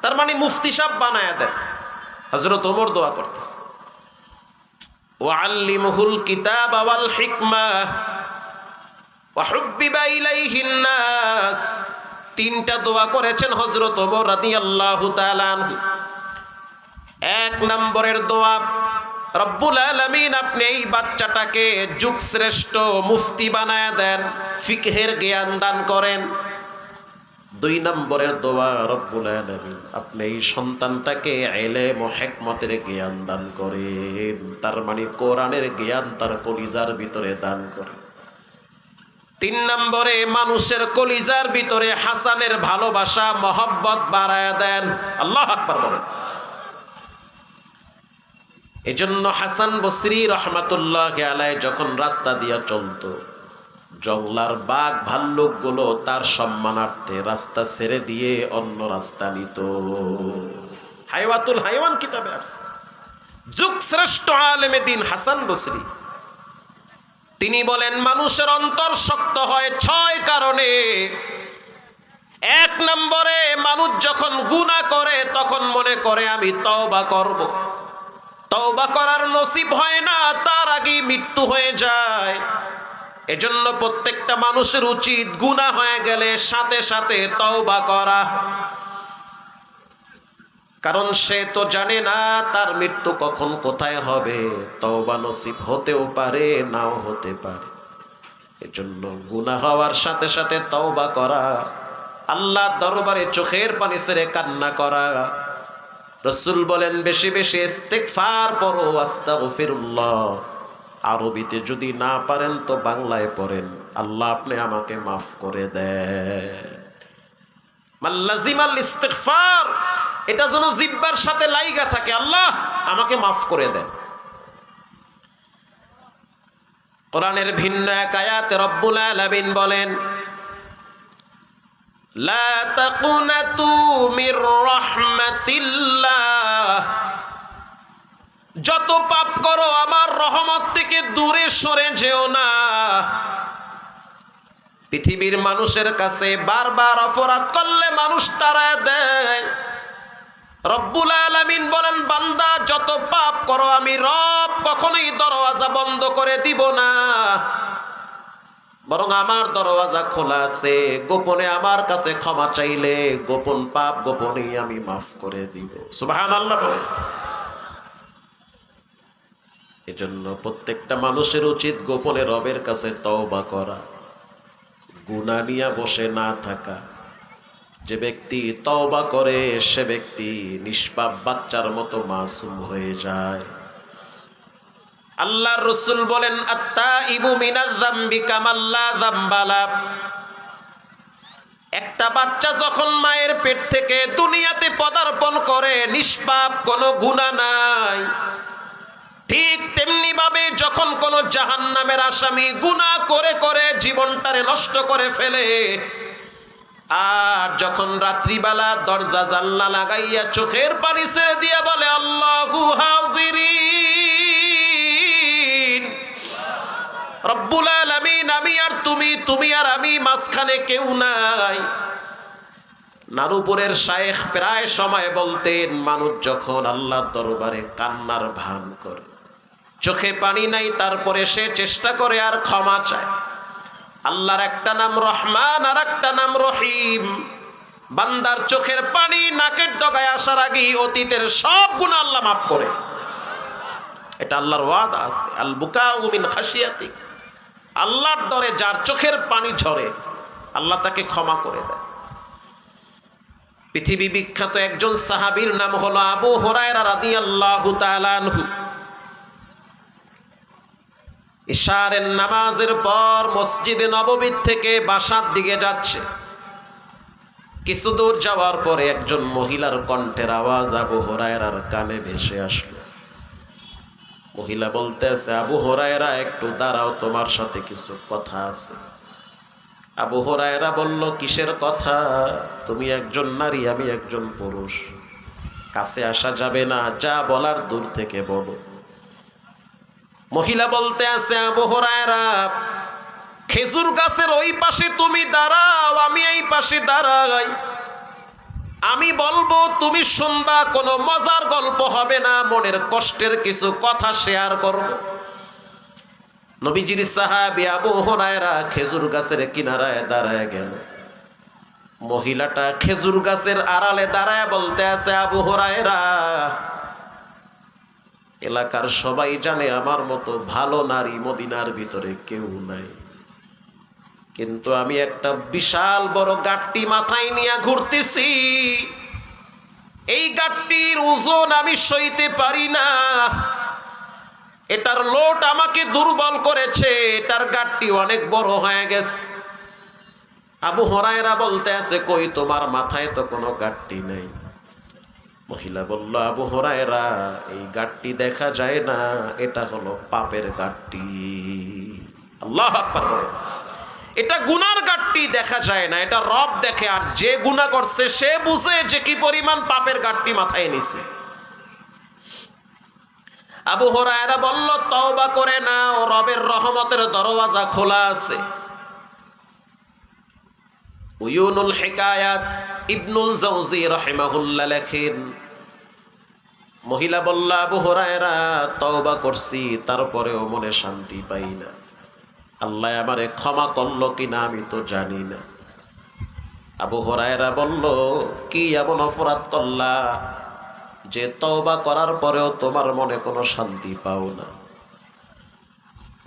তার মানে মুফতি সাহেব বানায়া দেন। হযরত ওমর দোয়া করতেছে, ওয়াল্লিমুহুল কিতাবা ওয়াল হিকমা ওয়া হুব্বিবা ইলাইহিন নাস। তিনটা দোয়া করেছেন হযরত ওমর রাদিয়াল্লাহু তাআলা আনহু। এক নম্বরের দোয়া, রব্বুল আলামিন আপনি এই বাচ্চাটাকে যুগশ্রেষ্ঠ মুফতি বানায়া দেন, ফিকহের জ্ঞান দান করেন। দুই নম্বরের দোয়া, রব্বুল আলামিন আপনি এই সন্তানটাকে ইলম ও হিকমতের জ্ঞান দান করেন, তার মানে কোরআনের জ্ঞান তার কলিজার ভিতরে দান করেন। তিন নম্বরে মানুষের কলিজার ভিতরে হাসানের ভালোবাসা মহব্বত বাড়ায়া দেন। আল্লাহু আকবার বলেন। এজন্য হাসান বসরি রহমাতুল্লাহ আলাইহি যখন রাস্তা দিয়া চলতো, জঙ্গলার বাঘ ভাল্লুক গুলো তার সম্মানার্থে রাস্তা ছেড়ে দিয়ে অন্য রাস্তা নিত। হাইওয়াতুল হাইওয়ান কিতাবে আছে। যুগ শ্রেষ্ঠ আলেমে দ্বীন হাসান বসরি তিনি বলেন, মানুষের অন্তর শক্ত হয় 6 কারণে। এক নম্বরে, মানুষ যখন গুনাহ করে তখন মনে করে আমি তওবা করব। তওবা করার নসিব হয় না, তার আগেই মৃত্যু হয়ে যায়। এজন্য প্রত্যেকটা মানুষের উচিত গুনাহ হয়ে গেলে সাথে সাথে তওবা করা, কারণ সে তো জানে না তার মৃত্যু কখন কোথায় হবে। তওবা নসিব হতেও পারে, নাও হতে পারে। এজন্য গুনাহ হওয়ার সাথে সাথে তওবা করা, আল্লাহর দরবারে চোখের পানি ছেড়ে কান্না করা। রাসূল বলেন, বেশি বেশি ইস্তিগফার পড়ো, আস্তাগফিরুল্লাহ। আরবিতে যদি না পারেন তো বাংলায় পড়েন, আল্লাহ আপনি আমাকে মাফ করে দেন। মাল্লাজিমাল ইস্তিগফার, এটা যেন জিহ্বার সাথে লাইগা থাকে, আল্লাহ আমাকে মাফ করে দেন। কোরআনের ভিন্ন এক আয়াতে রব্বুল আলামিন বলেন, লা তাকুনাতু মির রাহমাতিল্লাহ। যত পাপ করো আমার রহমত থেকে দূরে সরে যেও না। পৃথিবীর মানুষের কাছে বারবার অপরাধ করলে মানুষ তাড়ায় দেয়। রব্বুল আলামিন বলেন, বান্দা যত পাপ করো আমি রব কখনোই দরওয়াজা বন্ধ করে দিব না, বরং আমার দরওয়াজা খোলা আছে। গোপনে আমার কাছে ক্ষমা চাইলে গোপন পাপ গোপনেই আমি মাফ করে দিব। সুবহানাল্লাহ। এজন্য প্রত্যেকটা মানুষের উচিত গোপনে রবের কাছে তওবা করা, গুনাহ নিয়ে বসে না থাকা। যে ব্যক্তি তওবা করে সে ব্যক্তি নিষ্পাপ বাচ্চার মতো মাসুম হয়ে যায়। আল্লাহর রাসূল বলেন, আত্তাইবু মিনাজ যামবি কামাল্লা যামবালা। একটা বাচ্চা যখন মায়ের পেট থেকে দুনিয়াতে পদার্পণ করে, নিষ্পাপ কোনো গুনাহ নাই। ঠিক তেমনি ভাবে যখন কোন জাহান্নামের আসামি গুনাহ করে করে জীবনটারে নষ্ট করে ফেলে, আর যখন রাত্রিবেলা দরজা জানলা লাগাইয়া চোখের পানি ছেড়ে দিয়া বলে আল্লাহু হাজিরিন, রব্বুল আলামিন আমি আর তুমি, তুমি আর আমি, মাঝখানে কেউ নাই। নানুপুরের শায়েখ প্রায় সময় বলতেন, মানুষ যখন আল্লাহর দরবারে কান্নার ভান করে, চোখে পানি নাই, তারপরে সে চেষ্টা করে আর ক্ষমা চায়। আল্লাহর একটা নাম রহমান আর একটা নাম রহিম। বান্দার চোখের পানি নাকের ডগায় আসার আগেই অতীতের সব গুনাহ আল্লাহ মাফ করে। এটা আল্লাহর ওয়াদা আছে, আল বুকাউ মিন খাশিয়াতি। আল্লাহর ডরে যার চোখের পানি ঝরে আল্লাহ তাকে ক্ষমা করে দেয়। পৃথিবী বিখ্যাত একজন সাহাবীর নাম হলো আবু হুরায়রা রাদিয়াল্লাহু তাআলা আনহু। ইশারের নামাজের পর মসজিদে নববীর থেকে বাসার দিকে যাচ্ছে। কিছু দূর যাওয়ার পরে একজন মহিলার কণ্ঠের আওয়াজ আবু হুরায়রার কানে ভেসে আসলো। মহিলা বলতেছে, আবু হুরায়রা একটু দাঁড়াও, তোমার সাথে কিছু কথা আছে। আবু হুরায়রা বলল, কিসের কথা? তুমি একজন নারী, আমি একজন পুরুষ, কাছে আসা যাবে না, যা বলার দূর থেকে বলো। মহিলা বলতে আছে, আবু হুরায়রা খেজুর গাছের ওই পাশে তুমি দাঁড়াও, আমি এই পাশে দাঁড়াই, আমি বলবো তুমি শুনবা, কোনো মজার গল্প হবে না, মনের কষ্টের কিছু কথা শেয়ার করব। নবীজির সাহাবী আবু হুরায়রা খেজুর গাছের কিনারায় দাঁড়ায় গেল। মহিলাটা খেজুর গাছের আড়ালে দাঁড়ায় বলতে আছে, আবু হুরায়রা, এলাকার সবাই জানে আমার মতো ভালো নারী মদিনার ভিতরে কেউ নাই, কিন্তু আমি একটা বিশাল বড় গাট্টি মাথায় নিয়ে ঘুরতেছি, এই গাট্টির ওজন আমি সইতে পারি না, এটার লোড আমাকে দুর্বল করেছে, এটার গাট্টি অনেক বড় হয়ে গেছে। আবু হুরায়রা বলতে আছে, কই তোমার মাথায় তো কোনো গাট্টি নেই। মহিলা বলল, আবু হুরায়রা, এই গাট্টি দেখা যায় না, এটা হলো পাপের গাট্টি। আল্লাহু আকবার। এটা গুনার গাট্টি, দেখা যায় না, এটা রব দেখে, আর যে গুনাহ করছে সে বুঝে যে কি পরিমাণ পাপের গাট্টি মাথায় নিছে। আবু হুরায়রা বলল, তওবা করে নাও, রবের রহমতের দরওয়াজা খোলা আছে। উয়ুনুল হিকায়াত ইবনুল জাওজি রাহিমাহুল্লাহ লেখেন, মহিলা বলল, আবু হুরায়রা, তওবা করছি, তারপরেও মনে শান্তি পাই না, আল্লাহ আমারে ক্ষমা করলো কিনা আমি তো জানি না। আবু হুরায়রা বলল, কি এমন অপরাধ করলা যে তওবা করার পরেও তোমার মনে কোনো শান্তি পাও না?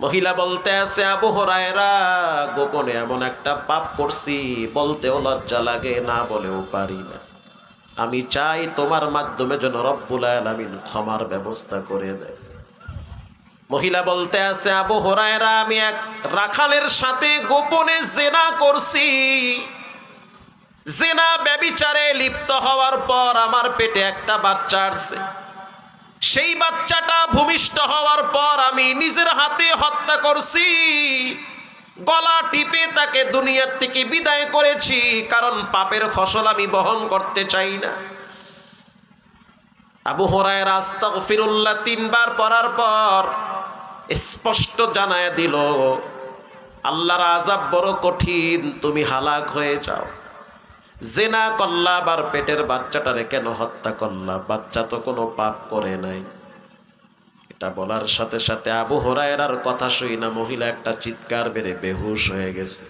মহিলা বলতে আছে, আবু হুরায়রা, গোপনে এমন একটা পাপ করছি, বলতেও লজ্জা লাগে, না বলেও পারি না, আমি চাই তোমার মাধ্যমে যেন রব্বুল আলামিন ক্ষমার ব্যবস্থা করে দেয়। মহিলা বলতে আছে, আবু হুরায়রা, আমি এক রাখালের সাথে গোপনে জেনা করছি, জেনা ব্যভিচারে লিপ্ত হওয়ার পর আমার পেটে একটা বাচ্চা আসছে, সেই বাচ্চাটা ভূমিষ্ঠ হওয়ার পর আমি নিজের হাতে হত্যা করছি, গলা টিপে তাকে দুনিয়ার থেকে বিদায় করেছি, কারণ পাপের ফসল আমি বহন করতে চাই না। আবু হুরায়রা আস্তাগফিরুল্লাহ 3 বার পড়ার পর স্পষ্ট জানায় দিল, আল্লাহর আযাব বড় কঠিন, তুমি হালাক হয়ে যাও। জেনা করলা, আবার পেটের বাচ্চাটারে কেন হত্যা করলা? বাচ্চা তো কোনো পাপ করে নাই। এটা বলার সাথে সাথে আবু হুরায়রার কথা শুই না মহিলা একটা চিৎকার বেড়ে বেহুশ হয়ে গেছে।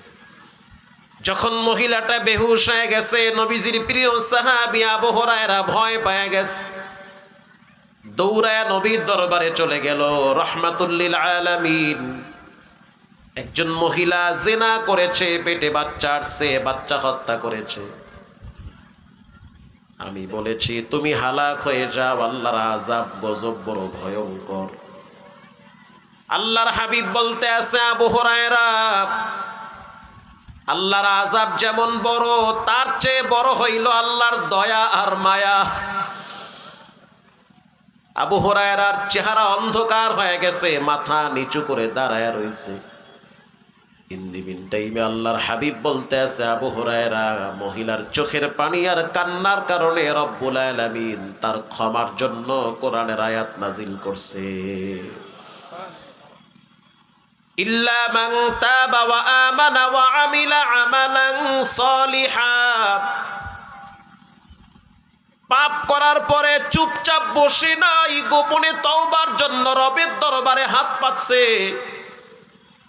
যখন মহিলাটা বেহুশ হয়ে গেছে, নবীজির প্রিয় সাহাবী আবু হুরায়রা ভয় পেয়ে গেছে, দৌড়ায় নবীর দরবারে চলে গেল। রাহমাতুল লিল আলামিন, একজন মহিলা জিনা করেছে, পেটে বাচ্চা আসছে, বাচ্চা হত্যা করেছে, আমি বলেছি তুমি হালাক হয়ে যাও, আল্লাহর আযাব গজব বড় ভয়ঙ্কর। আল্লাহর হাবিব বলতে আছে, আবু হুরায়রা, আল্লাহর আযাব যেমন বড়, তার চেয়ে বড় হইল আল্লাহর দয়া আর মায়া। আবু হুরায়রার চেহারা অন্ধকার হয়ে গেছে, মাথা নিচু করে দাঁড়ায় রয়েছে। ইন্দিবিন টাইমে আল্লাহর হাবিব বলতে আছে, আবু হুরায়রা, মহিলার চোখের পানি আর কান্নার কারণে রব্বুল আলামিন তার ক্ষমার জন্য কোরআনের আয়াত নাজিল করছে, ইল্লা মান তাবা ওয়া আমানা ওয়া আমিলা আমালান সলিহা। পাপ করার পরে চুপচাপ বসে নাই, গোপনে তওবার জন্য রবের দরবারে হাত পাতছে,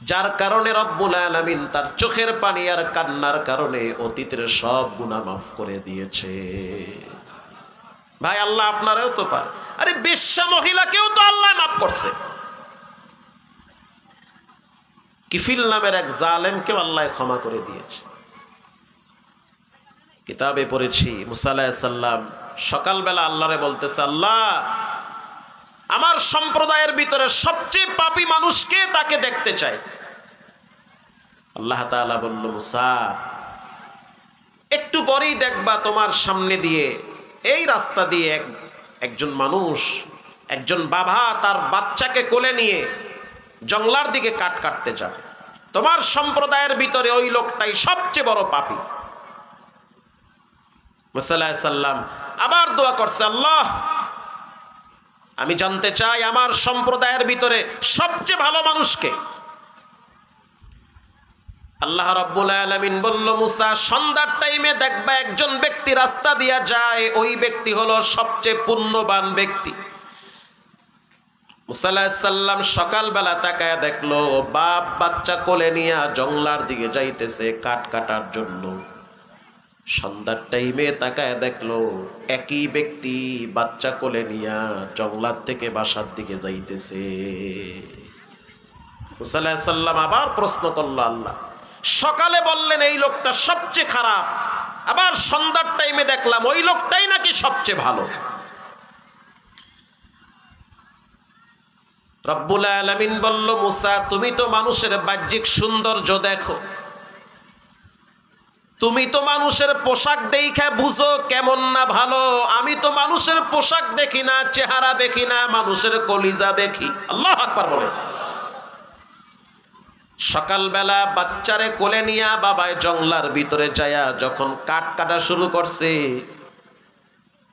যার কারণে রব্বুল আলামিন তার চোখের পানি আর কান্নার কারণে অতীতের সব গুনাহ মাফ করে দিয়েছে। ভাই, আল্লাহ আপনারাও তো পারে, আরে বেশ্যা মহিলাকেও তো আল্লাহ মাফ করছে। কিফিল নামের এক জালেমকেও আল্লাহ ক্ষমা করে দিয়েছে। কিতাবে পড়েছি মুসা আলাইহিস সালাম সকালবেলা আল্লাহরে বলতেছে, আল্লাহ, আমার সম্প্রদায়ের ভিতরে সবচেয়ে পাপী মানুষকে, তাকে দেখতে চাই। আল্লাহ তাআলা বলল, মুসা, একটু পরেই দেখবা তোমার সামনে দিয়ে, এই রাস্তা দিয়ে একজন মানুষ, একজন বাবা তার বাচ্চাকে কোলে নিয়ে জঙ্গলার দিকে কাটতে যাবে। তোমার সম্প্রদায়ের ভিতরে ওই লোকটাই সবচেয়ে বড় পাপী। মুসা আলাইহিস সালাম আবার দোয়া করছে, আল্লাহ, আমি জানতে চাই আমার সম্প্রদায়ের ভিতরে সবচেয়ে ভালো মানুষকে। আল্লাহ রাব্বুল আলামিন বলল, মুসা সন্ধ্যার টাইমে দেখবা একজন ব্যক্তি রাস্তা দিয়া যায়, ওই ব্যক্তি হলো সবচেয়ে পুণ্যবান ব্যক্তি। মুসা আলাইহিস সালাম সকালবেলা তাকায়া দেখলো বাপ বাচ্চা কোলে নিয়ে জঙ্গলার দিকে যাইতেছে কাঠ কাটার জন্য। সন্ধ্যার টাইমে তাকায় দেখলো একই ব্যক্তি বাচ্চা কোলে নিয়া জঙ্গলার থেকে বাসার দিকে যাইতেছে। মুসা আলাইহিস সালাম আবার প্রশ্ন করলো, আল্লাহ সকালে বললেন এই লোকটা সবচেয়ে খারাপ, আবার সন্ধ্যার টাইমে দেখলাম ওই লোকটাই নাকি সবচেয়ে ভালো। রব্বুল আলামিন বলল, মুসা তুমি তো মানুষের বাহ্যিক সৌন্দর্য দেখো, তুমি তো মানুষের পোশাক দেখে বুঝো কেমন না ভালো, আমি তো মানুষের পোশাক দেখি না, চেহারা দেখি না, মানুষের কলিজা দেখি। আল্লাহু আকবার বলে। সকালবেলা বাচ্চারে কোলে নিয়া বাবায় জঙ্গলার ভিতরে যায়া যখন কাঠ কাটা শুরু করছে,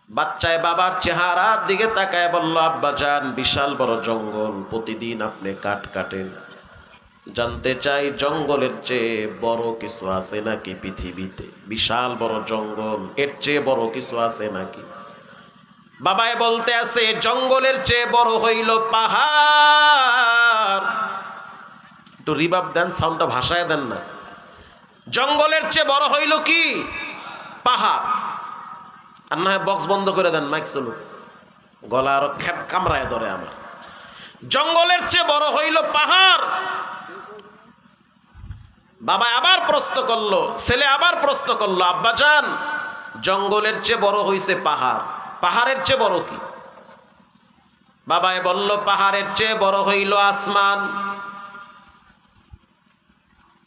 বাচ্চায় বাবার চেহারার দিকে তাকায় বলল, আব্বা জান বিশাল বড় জঙ্গল, প্রতিদিন আপনি কাঠ কাটেন, জানতে চাই জঙ্গলের চেয়ে বড় কিছু আছে নাকি পৃথিবীতে? বিশাল বড় জঙ্গল, এর চেয়ে বড় কিছু আছে নাকি? বাবায় বলতে আছে জঙ্গলের চেয়ে বড় হইল পাহাড়। একটু রিভাব দেন, সাউন্ডটা ভাষায় দেন না। জঙ্গলের চেয়ে বড় হইল কি? পাহাড়। আর না হয় বক্স বন্ধ করে দেন, মাইক চলুক, গলা আরো খেপ কামড়ায় ধরে আমার। জঙ্গলের চেয়ে বড় হইল পাহাড়। বাবা আবার প্রশ্ন করলো, ছেলে আবার প্রশ্ন করলো, আব্বা জান জঙ্গলের চেয়ে বড় হইছে পাহাড়, পাহাড়ের চেয়ে বড় কি? বাবায় বলল পাহাড়ের চেয়ে বড় হইল আসমান।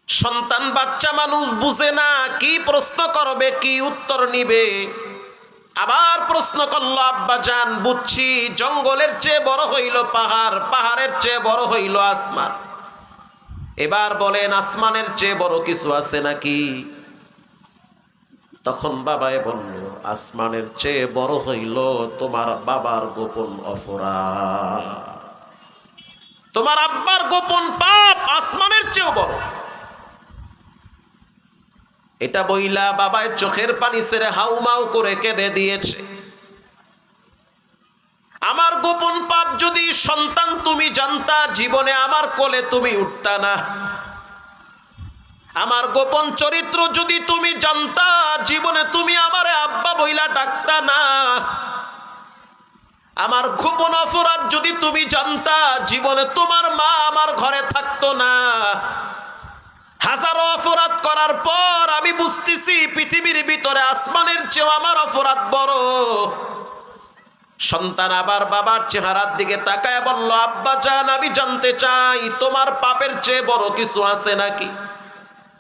সন্তান বাচ্চা মানুষ বুঝে না কি প্রশ্ন করবে, কি উত্তর নিবে। আবার প্রশ্ন করলো, আব্বা জান বুঝছি জঙ্গলের চেয়ে বড় হইল পাহাড়, পাহাড়ের চেয়ে বড় হইল আসমান, এবার বলেন আসমানের চেয়ে বড় কিছু আছে নাকি? তখন বাবায় বলল, আসমানের চেয়ে বড় হইল তোমার বাবার গোপন অপরাধ, তোমার আব্বার গোপন পাপ আসমানের চেয়েও বড়। এটা বইলা বাবায় চোখের পানি ছেড়ে হাউমাউ করে কেঁদে দিয়েছে। আমার গোপন পাপ যদি সন্তান তুমি জানতা, জীবনে আমার কোলে তুমি উঠতা না। আমার গোপন চরিত্র যদি তুমি জানতা, জীবনে তুমি আমারে আব্বা বইলা ডাকতা না। আমার গোপন অপরাধ যদি তুমি জানতা, জীবনে তোমার মা আমার ঘরে থাকতো না। হাজারো অপরাধ করার পর আমি বুঝতেছি পৃথিবীর ভিতরে আসমানের চেয়েও আমার অপরাধ বড়। সন্তান আবার বাবার চেহারার দিকে তাকায় বলল, আব্বা জান আমি জানতে চাই তোমার পাপের চেয়ে বড় কিছু আছে নাকি?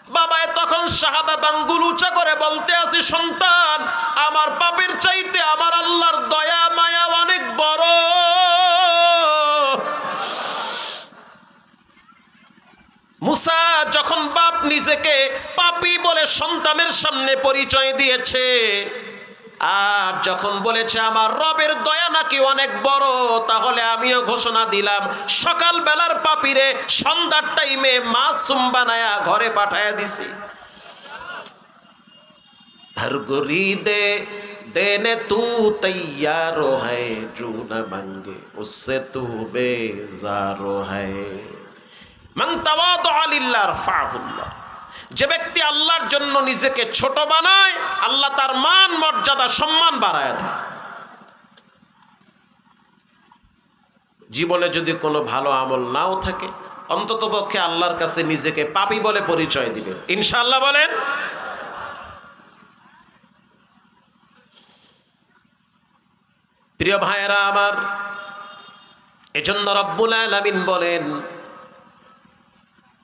বাবায় তখন শাহাদাত আঙ্গুল উঁচা করে বলতে আছে, সন্তান আমার পাপের চাইতে আমার আল্লাহর দয়া মায়া অনেক বড়। মুসা যখন বাপ নিজেকে পাপী বলে সন্তানের সামনে পরিচয় দিয়েছে, আর যখন বলেছে আমার রবের দয়া নাকি অনেক বড়, তাহলে আমিও ঘোষণা দিলাম সকাল বেলার পাপীরে সন্ধ্যার টাইমে মাসুম বানায়া ঘরে পাঠায়া দিছি। हर गुरी दे देने तू तैयारो है, जो न मांगे उससे तू बेजारो है। মান তাওয়াদুআ লিল্লাহ রাফাহুল্লাহ। যে ব্যক্তি আল্লাহর জন্য নিজেকে ছোট বানায়, আল্লাহ তার মান মর্যাদা সম্মান বাড়ায় দেয়। জীবনে যদি কোনো ভালো আমল নাও থাকে, অন্তত পক্ষে আল্লাহর কাছে নিজেকে পাপী বলে পরিচয় দিবে, ইনশাআল্লাহ বলেন। প্রিয় ভাইয়েরা আমার, এজন্য রব্বুল আলামিন বলেন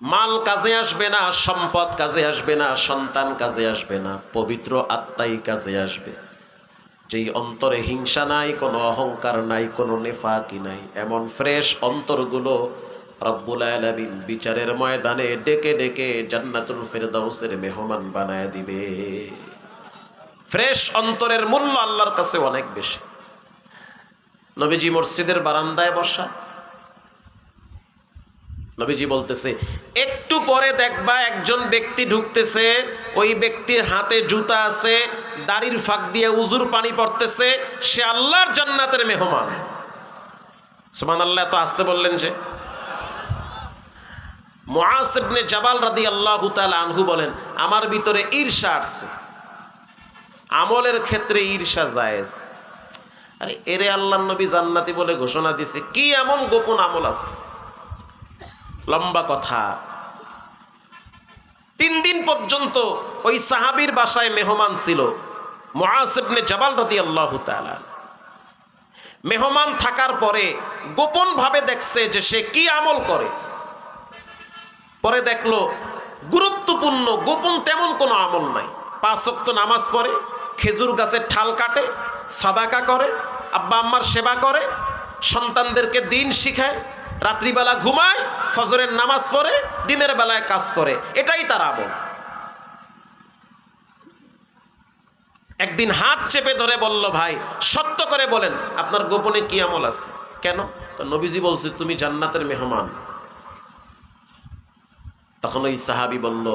মাল কাজে আসবে না, সম্পদ কাজে আসবে না, সন্তান কাজে আসবে না, পবিত্র আত্মাই কাজে আসবে। যেই অন্তরে হিংসা নাই, কোনো অহংকার নাই, কোনো নেফাকি নাই, এমন ফ্রেশ অন্তরগুলো রব্বুল আলামিন বিচারের ময়দানে ডেকে ডেকে জান্নাতুল ফেরদাউসের মেহমান বানায় দিবে। ফ্রেশ অন্তরের মূল্য আল্লাহর কাছে অনেক বেশি। নবীজি মসজিদের বারান্দায় বসা, নবীজি বলতেছে, একটু পরে দেখবা একজন ব্যক্তি ঢুকতেছে, ওই ব্যক্তির হাতে জুতা আছে, দাড়ির ফাঁক দিয়ে উজুর পানি পড়তেছে, সে আল্লাহর জান্নাতের মেহমান। সুবহানাল্লাহ, তো আসতে বললেন যে। মুআজ ইবনে জাবাল রাদিয়াল্লাহু তাআলা আনহু বলেন, আমার ভিতরে ঈর্ষা আসছে। আমলের ক্ষেত্রে ঈর্ষা জায়েজ। আরে এরে আল্লাহর নবী জান্নাতি বলে ঘোষণা দিছে, কি এমন গোপন আমল আছে? লম্বা কথা। 3 দিন পর্যন্ত ওই সাহাবীর বাসায় মেহমান ছিল মুআজ ইবনে জাবাল রাদিয়াল্লাহু তাআলা। মেহমান থাকার পরে গোপন ভাবে দেখছে যে সে কি আমল করে। পরে দেখলো গুরুত্বপূর্ণ গোপন তেমন কোনো আমল নাই। 5 ওয়াক্ত নামাজ পড়ে, খেজুর গাছের ঠাল কাটে, সাদাকা করে, আব্বা আম্মার সেবা করে, সন্তানদেরকে দিন শিখায়, রাত্রিবেলা ঘুমায়, ফজরের নামাজ পড়ে, দিনের বেলায় কাজ করে, এটাই তার আমল। একদিন হাত চেপে ধরে বলল, ভাই সত্য করে বলেন আপনার গোপনে কি আমল আছে? কেন? তো নবীজি বলছে তুমি জান্নাতের মেহমান। তখন ওই সাহাবী বলল,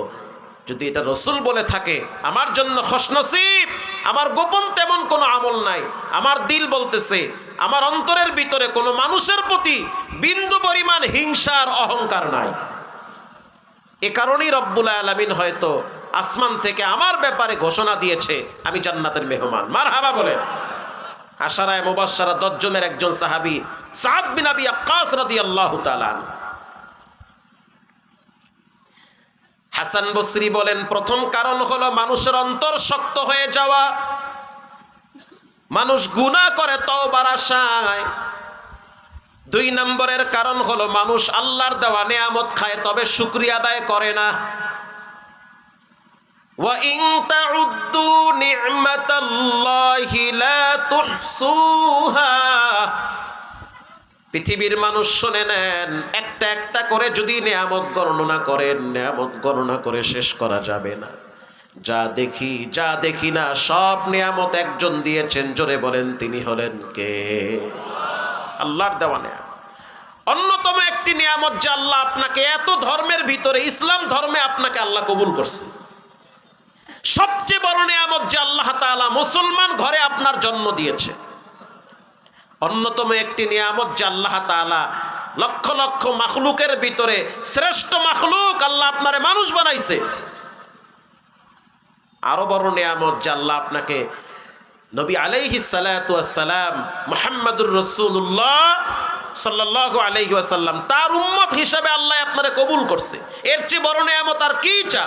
যদি এটা রসুল বলে থাকে আমার জন্য খুশনসিব, আমার গোপন তেমন কোনো আমল নাই। আমার দিল বলতেছে, আমার অন্তরের ভিতরে কোনো মানুষের প্রতি বিন্দু পরিমাণ হিংসার অহংকার নাই। এ কারণেই রব্বুল আলামিন হয়তো আসমান থেকে আমার ব্যাপারে ঘোষণা দিয়েছে আমি জান্নাতের মেহমান। মারহাবা বলেন। আশারায়ে মুবাশশারা 10 জনের একজন সাহাবী সাদ বিন আবি ওয়াক্কাস রাদিয়াল্লাহু তাআলা আনহু। হাসান বসরি বলেন, প্রথম কারণ হলো মানুষের অন্তর শক্ত হয়ে যাওয়া। মানুষ গুনাহ করে তওবার আশায়। 2 নম্বরের কারণ হলো মানুষ আল্লাহর দেওয়া নেয়ামত খায় তবে শুকরিয়া আদায় করে না। ওয়া ইন তাউদ্দু নি'মাতাল্লাহি লা তুহসুহা। পৃথিবীর মানুষ শুনে নেন, একটা একটা করে যদি নেয়ামত গণনা করেন, নেয়ামত গণনা করে শেষ করা যাবে না। যা দেখি না সব নেয়ামত একজন দিয়েছেন, জোরে বলেন তিনি হলেন কে? আল্লাহর দেওয়া নেয়ামত। অন্যতম একটি নিয়ামত যে আল্লাহ আপনাকে এত ধর্মের ভিতরে ইসলাম ধর্মে আপনাকে আল্লাহ কবুল করছে। সবচেয়ে বড় নিয়ামত যে আল্লাহ তাআলা মুসলমান ঘরে আপনার জন্ম দিয়েছে। অন্যতম একটি নিয়ামত যে আল্লাহ তাআলা লক্ষ লক্ষ মাখলুকের ভিতরে শ্রেষ্ঠ মাখলুক আল্লাহ আপনারে মানুষ বানাইছে। আরো বড় নিয়ামত যে আল্লাহ আপনাকে নবী আলাইহিস সালাতু ওয়াস সালাম মুহাম্মাদুর রাসূলুল্লাহ সাল্লাল্লাহু আলাইহি ওয়াসাল্লাম তার উম্মত হিসেবে আল্লাহ আপনারে কবুল করছে। এর চেয়ে বড় নিয়ামত আর কি চা?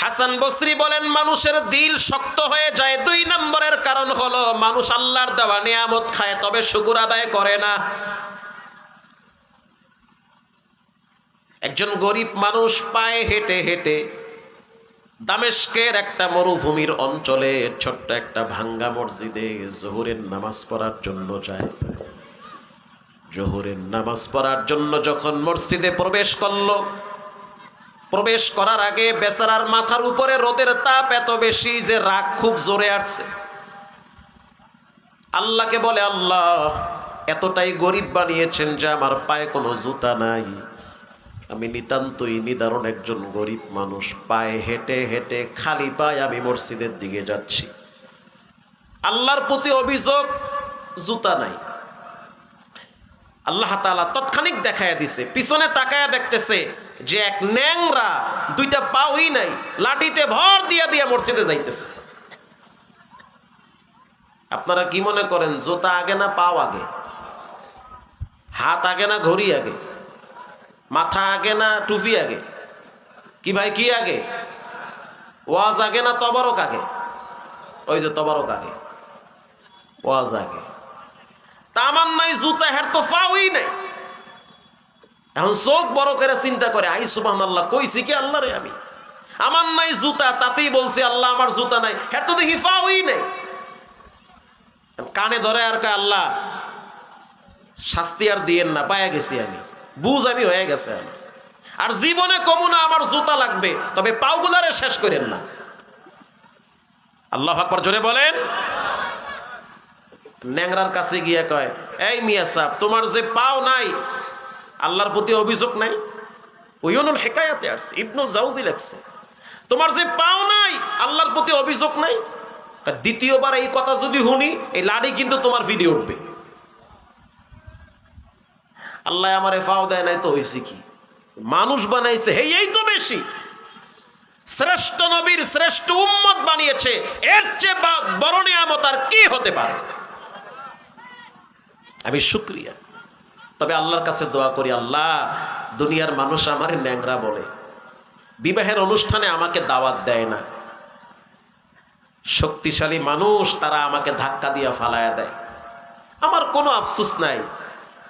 হাসান বসরি বলেন, মানুষের দিল শক্ত হয়ে যায় 2 নম্বরের কারণ হলো মানুষ আল্লাহর দেওয়া নিয়ামত খায় তবে শুকর আদায় করে না। একজন গরিব মানুষ পায়ে হেঁটে হেঁটে দামেস্কের একটা মরুভূমির অঞ্চলে ছোট্ট একটা ভাঙ্গা মসজিদে জোহরের নামাজ পড়ার জন্য যায়। জোহরের নামাজ পড়ার জন্য যখন মসজিদে প্রবেশ করলো, প্রবেশ করার আগে বেচারার মাথার উপরে রোদের তাপ এত বেশি যে রাগ খুব জোরে আসছে। আল্লাহকে বলে, আল্লাহ এতটাই গরিব বানিয়েছেন যে আমার পায়ে কোনো জুতা নাই। আমি নিতান্তই নিদারুণ একজন গরিব মানুষ, পায়ে হেঁটে হেঁটে খালি পায়ে আমি মসজিদের দিকে যাচ্ছি। আল্লাহর প্রতি অভিযোগ, জুতা নাই। আল্লাহ তাআলা তৎক্ষণিক দেখায়া দিছে, পিছনে তাকায়া দেখতেছে যে এক ন্যাংরা 2টা পাউই নাই, লাঠিতে ভর দিয়া দিয়া মসজিদে যাইতেছে। আপনারা কি মনে করেন জুতা আগে না পাও আগে? হাত আগে না ঘড়ি আগে? মাথা আগে না টুপি আগে? কি ভাই কি আগে? ওয়াজ আগে না তবারক আগে? ওই যে তবারক আগে, ওয়াজ আগে। তামান নাই জুতা, হের তো পাউই নাই। এখন চোখ বড় করে চিন্তা করে, আই সুবহানাল্লাহ, কইছি কি আল্লাহ রে আমি, আমার নাই জুতা, তাতেই বলছি আল্লাহ আমার জুতা নাই, হের তো দেখি পাউই নাই। কানে ধরে আর কয়, আল্লাহ শাস্তি আর দিয়েন না, পায়া গেছি আমি, বুঝ আমি হয়ে গেছে আমার, আর জীবনে কমু না আমার জুতা লাগবে, তবে পাউগুলারে শেষ করেন না। আল্লাহু আকবার জোরে বলেন। ন্যাংরার কাছে গিয়ে কয়, এই মিয়া সাহেব, তোমার যে পাও নাই, আল্লাহর প্রতি অভিযোগ নাই? উয়ুনুল হিকায়াতে আসছে, ইবনুল জাওজি লেখছে, তোমার যে পাও নাই, আল্লাহর প্রতি অভিযোগ নাই? দ্বিতীয়বার এই কথা যদি শুনি, এই লাড়ি কিন্তু তোমার ভিডিও উঠবে। আল্লাহ আমারে পাও দেয় নাই তো হয়েছে কি? মানুষ বানাইছে, এই তো বেশি। শ্রেষ্ঠ নবীর শ্রেষ্ঠ উম্মত বানিয়েছে, এর চেয়ে বড় নিয়ামত আর কি হতে পারে? আমি শুকরিয়া। তবে আল্লাহর কাছে দোয়া করি, আল্লাহ, দুনিয়ার মানুষ আমারে ন্যাংরা বলে, বিবাহের অনুষ্ঠানে আমাকে দাওয়াত দেয় না, শক্তিশালী মানুষ তারা আমাকে ধাক্কা দিয়া ফালায়া দেয়, আমার কোনো আফসোস নাই।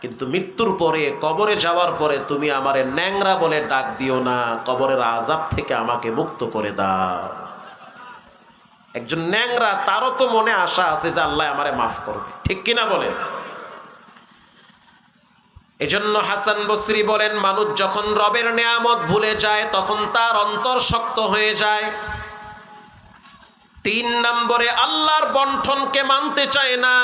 কিন্তু মৃত্যুর পরে, কবরে যাওয়ার পরে তুমি আমারে ন্যাংরা বলে ডাক দিও না, কবরের আযাব থেকে আমাকে মুক্ত করে দাও। একজন ন্যাংরা, তারও তো মনে আশা আছে যে আল্লাহ আমারে মাফ করবে, ঠিক কিনা বলেন? এজন্য হাসান বসরি বলেন, মানুষ যখন রবের নিয়ামত ভুলে যায় তখন তার অন্তর শক্ত হয়ে যায়। 3 নম্বরে আল্লাহর বন্টনকে মানতে চায় না।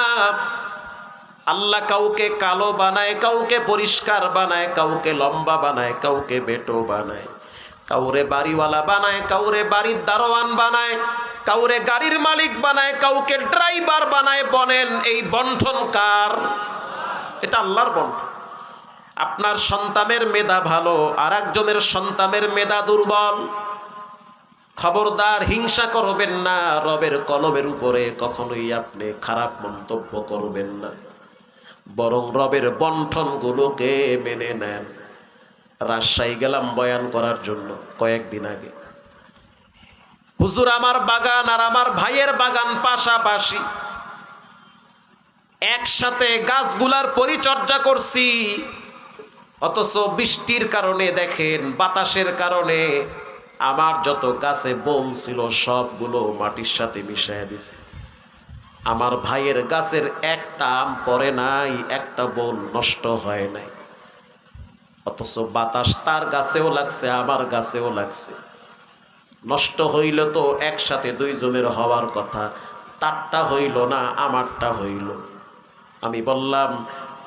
আল্লাহ কাউকে কালো বানায়, কাউকে পরিষ্কার বানায়, কাউকে লম্বা বানায়, কাউকে বেটো বানায়, কাউরে বাড়িওয়ালা বানায়, কাউরে বাড়ির দারোয়ান বানায়, কাউরে গাড়ির মালিক বানায়, কাউকে ড্রাইভার বানায়। বলেন এই বন্টন কার? এটা আল্লাহর বন্টন। আপনার সন্তানের মেধা ভালো, আর একজনের সন্তানের মেধা দুর্বল, খবরদার হিংসা করবেন না। রবের কলমের উপরে কখনোই আপনি খারাপ মন্তব্য করবেন না, বরং রবের বন্টনগুলোকে মেনে নেন। রাজশাহী গেলাম বয়ান করার জন্য কয়েকদিন আগে। হুজুর, আমার বাগান আর আমার ভাইয়ের বাগান পাশাপাশি, একসাথে গাছগুলার পরিচর্যা করছি, অথচ বৃষ্টির কারণে, দেখেন বাতাসের কারণে আমার যত গাছে বোল ছিল সবগুলো মাটির সাথে মিশিয়ে দিছে। আমার ভাইয়ের গাছের একটা আম পড়ে নাই, একটা বোল নষ্ট হয় নাই, অথচ বাতাস তার গাছেও লাগছে, আমার গাছেও লাগছে। নষ্ট হইল তো একসাথে দুইজনের হওয়ার কথা, তারটা হইল না, আমারটা হইল। আমি বললাম,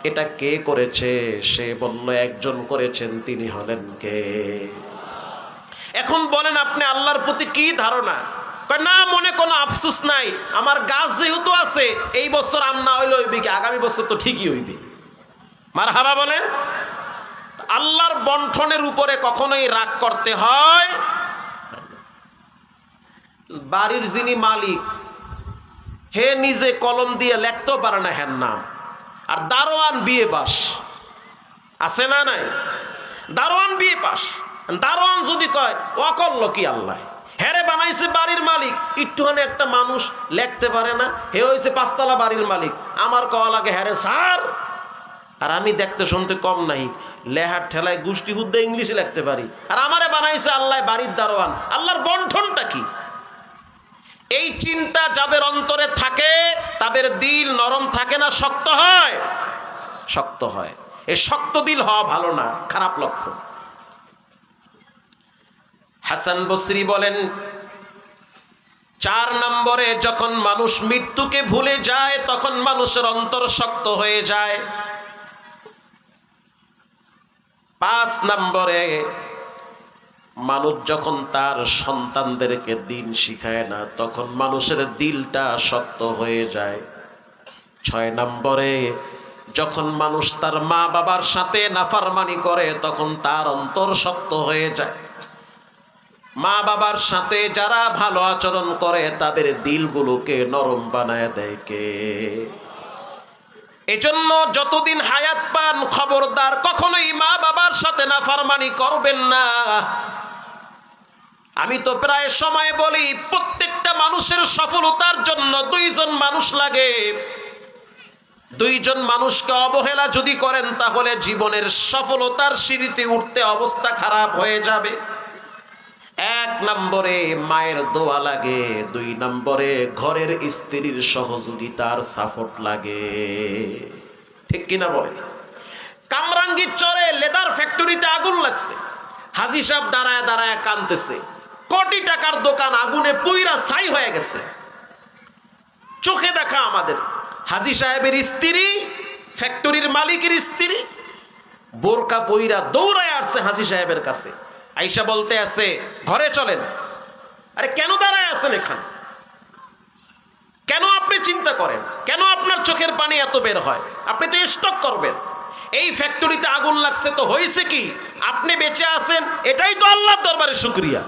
এটা কে করেছে? সে বলল, একজন করেছেন, তিনি হলেন কে? এখন বলেন আপনি আল্লাহর প্রতি কি ধারণা? না, মনে কোনো আফসোস নাই, আমার গাছ যেহেতু আছে, এই বছর আম না হইলে হইবে কি, আগামী বছর তো ঠিকই হইবে। মারহাবা বলেন। আল্লাহর বন্টনের উপরে কখনোই রাগ করতে হয়। বাড়ির যিনি মালিক, হে নিজে কলম দিয়ে লেখতেও পারে না হ্যার নাম, আর দারোয়ান বিয়ে পাস আছে না নাই? দারোয়ান বিয়ে পাস, দারোয়ান যদি কয় ও করলো কি আল্লাহ, হেরে বানাইছে বাড়ির মালিক, একটুখানি একটা মানুষ লেখতে পারে না, হে হয়েছে 5 তলা বাড়ির মালিক, আমার কওয়া লাগে হ্যারে স্যার। আর আমি দেখতে শুনতে কম নাই, লেহার ঠেলায় গোষ্ঠী হুদ্দে ইংলিশে লিখতে পারি, আর আমারে বানাইছে আল্লাহ বাড়ির দারোয়ান। আল্লাহর বন্টনটা কি? এই চিন্তা যাদের অন্তরে থাকে তাদের দিল নরম থাকে না, শক্ত হয়? শক্ত হয়। এই শক্ত দিল হওয়া ভালো না, খারাপ লক্ষণ। হাসান বসরি বলেন, 4 নম্বরে যখন মানুষ মৃত্যুকে ভুলে যায় তখন মানুষের অন্তর শক্ত হয়ে যায়। 5 নম্বরে মানুষ যখন তার সন্তানদেরকে দিন শিখায় না তখন মানুষের দিলটা শক্ত হয়ে যায়। 6 নম্বরে যখন মানুষ তার মা বাবার সাথে নাফরমানি করে তখন তার অন্তর শক্ত হয়ে যায়। মা বাবার সাথে যারা ভালো আচরণ করে তাদের দিলগুলোকে নরম বানায় দেয় কে? এজন্য যতদিন হায়াত পান খবরদার কখনোই মা বাবার সাথে নাফরমানি করবেন না। আমি তো প্রায় সময় বলি, প্রত্যেকটা মানুষের সফলতার জন্য 2 জন মানুষ লাগে। 2 জন মানুষকে অবহেলা যদি করেন তাহলে জীবনের সফলতার সিঁড়িতে উঠতে অবস্থা খারাপ হয়ে যাবে। 1 নম্বরে মায়ের দোয়া লাগে, 2 নম্বরে ঘরের স্ত্রীর সহযোগিতার সাপোর্ট লাগে, ঠিক কিনা বলে? কামরাঙ্গীর চরে লেদার ফ্যাক্টরিতে আগুন লাগছে, হাজী সাহেব দাঁড়ায় দাঁড়ায় কাঁদতেছে, কোটি টাকার দোকান আগুনে পুইরা ছাই হয়ে গেছে। চোখে দেখা আমাদের হাজী সাহেবের স্ত্রী ফ্যাক্টরির মালিকের স্ত্রী বোরকা পইরা দৌড়ায় আসছে হাজী সাহেবের কাছে, আইসা বলতে আছে ঘরে চলেন। আরে কেন দাঁড়ায় আছেন এখানে? কেন আপনি চিন্তা করেন? কেন আপনার চোখের পানি এত বের হয়? আপনি তো স্টক করবেন। এই ফ্যাক্টরিতে আগুন লাগছে তো হয়েছে কি? আপনি বেঁচে আছেন, এটাই তো আল্লাহর দরবারে শুকরিয়া।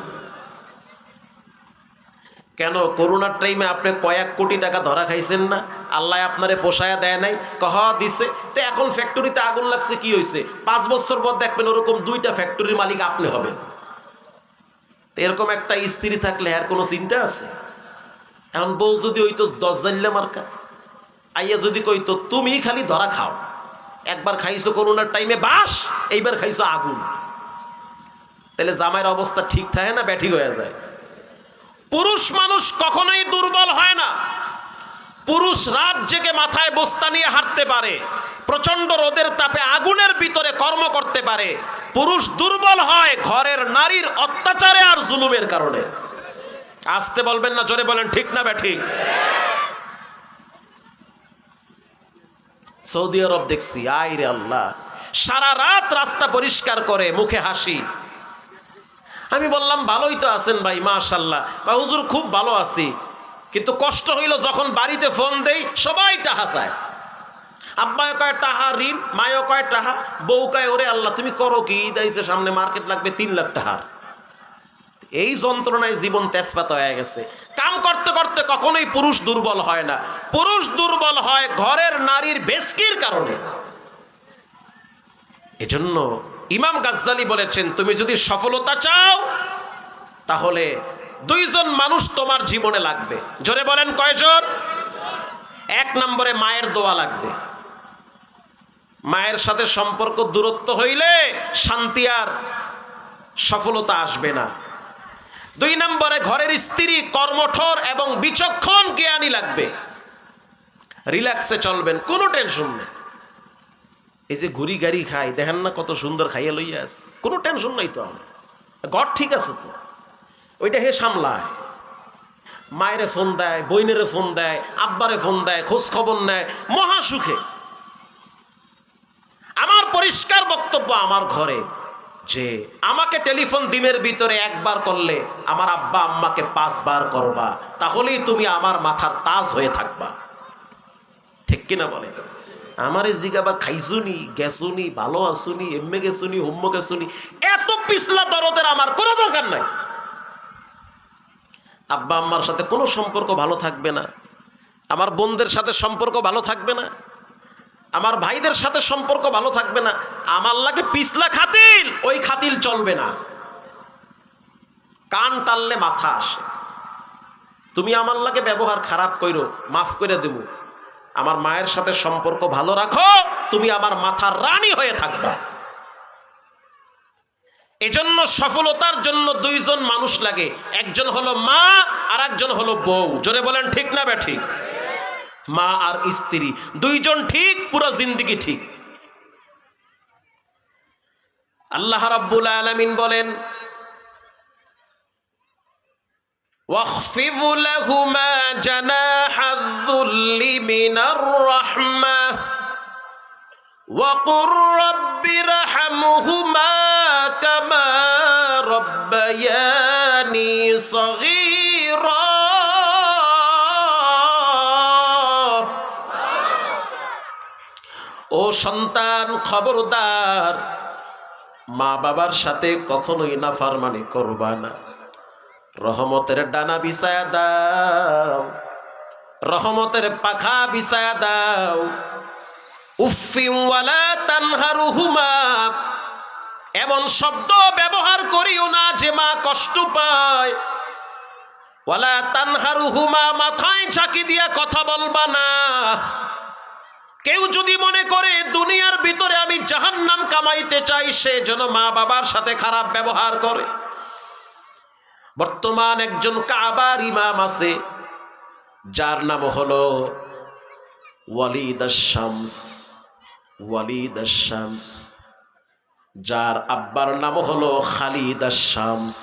কেন করোনার টাইমে আপনি কয়েক কোটি টাকা ধরা খাইছেন না? আল্লাহ আপনারে পোষায়া দেয় নাই? কহ দিছে। তো এখন ফ্যাক্টরিতে আগুন লাগছে, কি হয়েছে? 5 বছর পর দেখবেন ওরকম 2টা ফ্যাক্টরির মালিক আপনি হবেন। এরকম একটা স্ত্রী থাকলে আর কোনো চিন্তা আছে? এখন বউ যদি হইতো 10 জাল্লা মার্কা, আইয়া যদি কইতো তুমি খালি ধরা খাও, একবার খাইছো করোনার টাইমে বাস, এইবার খাইছো আগুন, তাহলে জামাইয়ের অবস্থা ঠিক থাকে না ব্যাঠিক হয়ে যায়? পুরুষ মানুষ কখনোই দুর্বল হয় না। পুরুষ রাত জেগে মাথায় বস্তা নিয়ে হাঁটতে পারে, প্রচন্ড রোদের তাপে আগুনের ভিতরে কর্ম করতে পারে। পুরুষ দুর্বল হয় ঘরের নারীর অত্যাচারে আর জুলুমের কারণে। আসতে বলবেন না, জোরে বলেন ঠিক না ব্যাঠিক? সৌদি আরব দেখছি, আইরে আল্লাহ, সারা রাত রাস্তা পরিষ্কার করে, মুখে হাসি। আমি বললাম ভালোই তো আছেন ভাই, মাশাআল্লাহ। হুজুর খুব ভালো আছি, কিন্তু কষ্ট হইল যখন বাড়িতে ফোন দেই সবাই টাহা চায়। আব্বায় কয় টাহা ঋণ, মায়ও কয় টাহা, বউ কয় ওরে আল্লাহ তুমি করো কি, ঈদ আইছে সামনে, মার্কেট লাগবে 3 লাখ টাকার। এই যন্ত্রণায় জীবন তেজপাতা হয়ে গেছে। কাম করতে করতে কখনোই পুরুষ দুর্বল হয় না। পুরুষ দুর্বল হয় ঘরের নারীর বেশকির কারণে। এজন্য ইমাম গাজ্জালি বলেছেন, তুমি যদি সফলতা চাও তাহলে 2 জন মানুষ তোমার জীবনে লাগবে। জোরে বলেন কয়জন? 1 নম্বরে মায়ের দোয়া লাগবে। মায়ের সাথে সম্পর্ক দূরত্ব হইলে শান্তি আর সফলতা আসবে না। 2 নম্বরে ঘরের স্ত্রী কর্মঠোর এবং বিচক্ষণ জ্ঞানী লাগবে। রিল্যাক্সে চলবেন, কোনো টেনশন নেই। এই যে ঘুরি গাড়ি খাই, দেখেন না কত সুন্দর খাইয়া লইয়া আছে, কোনো টেনশন নাই তো। আমার ঘর ঠিক আছে তো, ওইটা হে সামলায়। মায়েরে ফোন দেয়, বইনেরে ফোন দেয়, আব্বারে ফোন দেয়, খোঁজ খবর নেয়, মহা সুখে। আমার পরিষ্কার বক্তব্য আমার ঘরে যে আমাকে টেলিফোন দিনের ভিতরে 1 বার করলে আমার আব্বা আম্মাকে 5 বার করবা, তাহলেই তুমি আমার মাথার তাজ হয়ে থাকবা। ঠিক কিনা বলে? আমারে জিগাবা খাইছুনি, গেছুনি, ভালো আসুনি, এমএ গেছুনি, হোম্ম গেছুনি, এত পিছলা দরদের আমার কোনো দরকার নাই। আব্বা আম্মার সাথে কোনো সম্পর্ক ভালো থাকবে না, আমার বোনদের সাথে সম্পর্ক ভালো থাকবে না, আমার ভাইদের সাথে সম্পর্ক ভালো থাকবে না। আমার লাগে পিছলা খাতিল, ওই খাতিল চলবে না। কান টানলে মাথা আসে। তুমি আমার লাগে ব্যবহার খারাপ কইরো, মাফ করে দেব। আমার মায়ের সাথে সম্পর্ক ভালো রাখো, তুমি আমার মাথার রানী হয়ে থাকবা। এজন্য সফলতার জন্য 2 জন মানুষ লাগে, একজন হলো মা আর একজন হলো বউ। জোরে বলেন ঠিক না ব্যাঠিক? মা আর স্ত্রী 2 জন ঠিক, পুরো জিন্দেগি ঠিক। আল্লাহ রাব্বুল আলামিন বলেন, ওয়াখফিদ লাহুমা জানাহায-যুল্লি মিনার রাহমাহ ওয়াকুর রাব্বিরহামহুমা কামা রাব্বায়ানি সগীরা। ও সন্তান, খবরদার মা বাবার সাথে কখনোই নাফরমানি করবা না। রহমতের ডানা বিছায়া দাও, রহমতের পাখা বিছায়া দাও। উফফিন ওয়ালা তানহারুহুমা, এমন শব্দ ব্যবহার করিও না যে মা কষ্ট পায়। ওয়ালা তানহারুহুমা, মাথায় ঝাঁকি দিয়া কথা বলবা না। কেউ যদি মনে করে দুনিয়ার ভিতরে আমি জাহান্নাম কামাইতে চাই, সে যেন মা বাবার সাথে খারাপ ব্যবহার করে। বর্তমান একজন কাবার ইমাম আছে, যার নাম হলো ওয়ালিদ আশ-শামস। ওয়ালিদ আশ-শামস, যার আব্বার নাম হলো খালিদ আশ-শামস।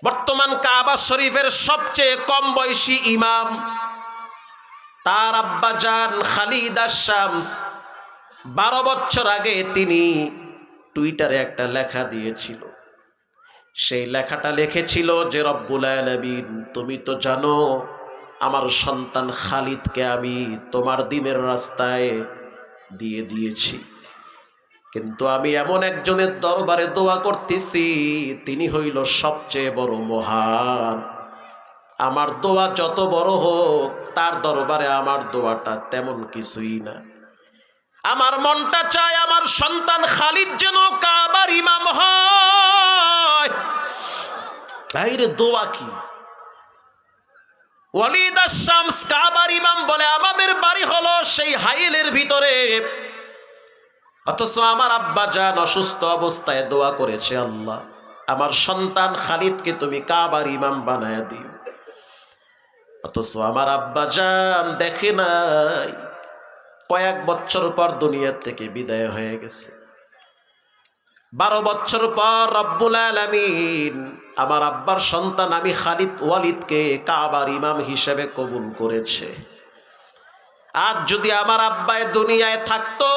বর্তমান কাবা শরীফের সবচেয়ে কম বয়সী ইমাম। তার আব্বাজান খালিদ আশ-শামস 12 বছর আগে তিনি টুইটারে একটা লেখা দিয়েছিল। সেই লেখাটা লিখেছিল যে রব্বুল আলামিন, তুমি তো জানো আমার সন্তান খালিদকে আমি তোমার দ্বীনের রাস্তায় দিয়ে দিয়েছি, কিন্তু আমি এমন একজনের দরবারে দোয়া করতেছি, তিনি হইল সবচেয়ে বড় মহান। আমার দোয়া যত বড় হোক, তার দরবারে আমার দোয়াটা তেমন কিছুই না। আমার মনটা চায় আমার সন্তান খালিদ যেন কাবার ইমাম হয়। আইরে দোয়া কি! ওয়ালিদ আশ-শামস কাবার ইমাম বলে আমাদের বাড়ি হলো সেই হাইলের ভিতরে, অথচ আমার আব্বা জান অসুস্থ অবস্থায় দোয়া করেছে, আল্লাহ আমার সন্তান খালিদকে তুমি কাবার ইমাম বানায়া দিও। অথচ আমার আব্বা জান দেখে নাই, কয়েক বছর পর দুনিয়া থেকে বিদায় হয়ে গেছে। 12 বছর পর রব্বুল আলামিন আমার আব্বার সন্তান আমি খালিদ ওয়ালিদকে কাবার ইমাম হিসেবে কবুল করেছে। আজ যদি আমার আব্বায় দুনিয়ায় থাকতো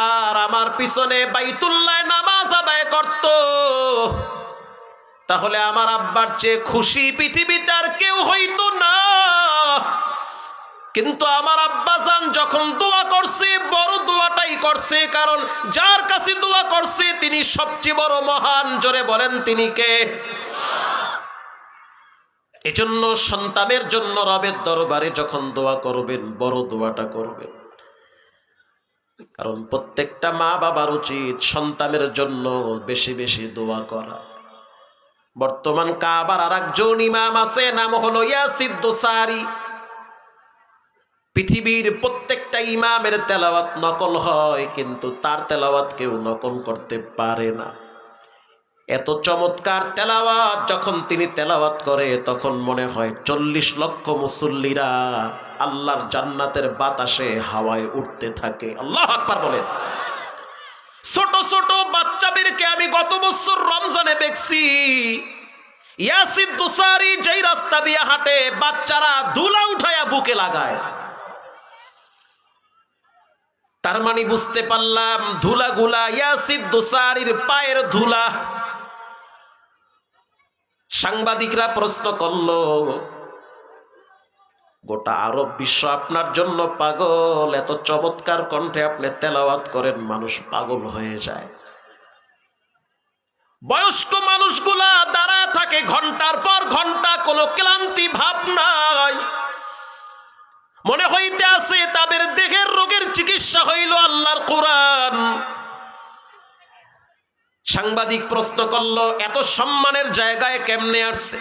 আর আমার পিছনে বাইতুল্লাহ নামাজ আদায় করত, তাহলে আমার আব্বার চেয়ে খুশি পৃথিবীতে আর কেউ হইতো না। কিন্তু আমার আব্বাজান যখন দোয়া করছে, বড় দোয়াটাই করছে, কারণ যার কাছে দোয়া করছে তিনি সবচেয়ে বড় মহান। জোরে বলেন তিনি কে? এজন্য সন্তানের জন্য রবের দরবারে যখন দোয়া করবেন, বড় দোয়াটা করবেন, কারণ প্রত্যেকটা মা বাবার উচিত সন্তানের জন্য বেশি বেশি দোয়া করা। বর্তমান কাবার আর একজন ইমাম আছে, নাম হলো ইয়াসিদ দোসারি। পৃথিবীর প্রত্যেকটা ইমামের তেলাওয়াত নকল হয়, কিন্তু তার তেলাওয়াত কেউ নকল করতে পারে না। এত চমৎকার তেলাওয়াত, যখন তিনি তেলাওয়াত করে তখন মনে হয় 40 লক্ষ মুসল্লিরা আল্লাহর জান্নাতের বাতাসে হাওয়ায় উঠতে থাকে। আল্লাহু আকবার বলেন। ছোট ছোট বাচ্চাদেরকে আমি গত বছর রমজানে দেখছি, ইয়াসিদ দোসারি যেই রাস্তা দিয়ে হাঁটে, বাচ্চারা ধুলা উঠায়া বুকে লাগায়। তার মানে বুঝতে পারলাম ধুলাগুলা ইয়াসিদ দোসারির পায়ের ধুলা। সাংবাদিকরা প্রশ্ন করলো, গোটা আরব বিশ্ব আপনার জন্য পাগল, এত চমৎকার কণ্ঠে আপনি তেলাওয়াত করেন, মানুষ পাগল হয়ে যায়। বয়স্ক মানুষগুলা দাঁড়া থাকে ঘন্টার পর ঘন্টা, কোনো ক্লান্তি ভাব নাই। মনে হইতে আছে তাদের দেহের রোগের চিকিৎসা হইল আল্লাহর কোরআন। সাংবাদিক প্রশ্ন করলো, এত সম্মানের জায়গায় কেমনে আসছে?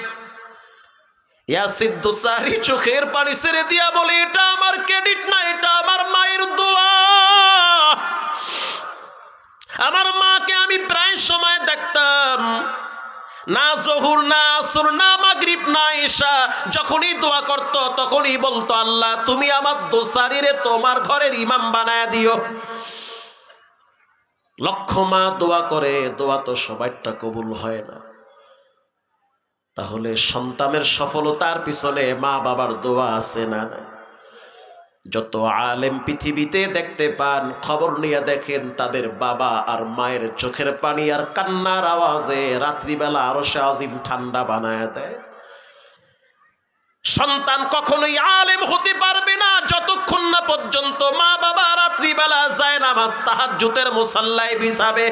ইয়াসিদ দোসারি চোখের পানি ছেড়ে দিয়া বলে, এটা আমার ক্রেডিট না, এটা আমার মায়ের দোয়া। আমার মাকে আমি প্রায় সময় দেখতাম, না জহুর না আসর না মাগরিব না ইশা, যখনই দোয়া করত তখনই বলতো, আল্লাহ তুমি আমার দোসারিরে তোমার ঘরের ইমাম বানায়া দিও। লক্ষ মা দোয়া করে, দোয়া তো সবাইটা কবুল হয় না। তাহলে সন্তানের সফলতার পিছনে মা বাবার দোয়া আছে না? যত আলেম পৃথিবীতে দেখতে পান, খবর নিয়ে দেখেন তাদের বাবা আর মায়ের চোখের পানি আর কান্নার আওয়াজে রাত্রিবেলা আরশে আজিম ঠান্ডা বানায় দেয়। সন্তান কখনোই আলেম হতে পারবে না যতক্ষণ না পর্যন্ত মা বাবা রাত্রিবেলা যায় নামাজ তাহাজ্জুদের মুসাল্লায় বিছাবে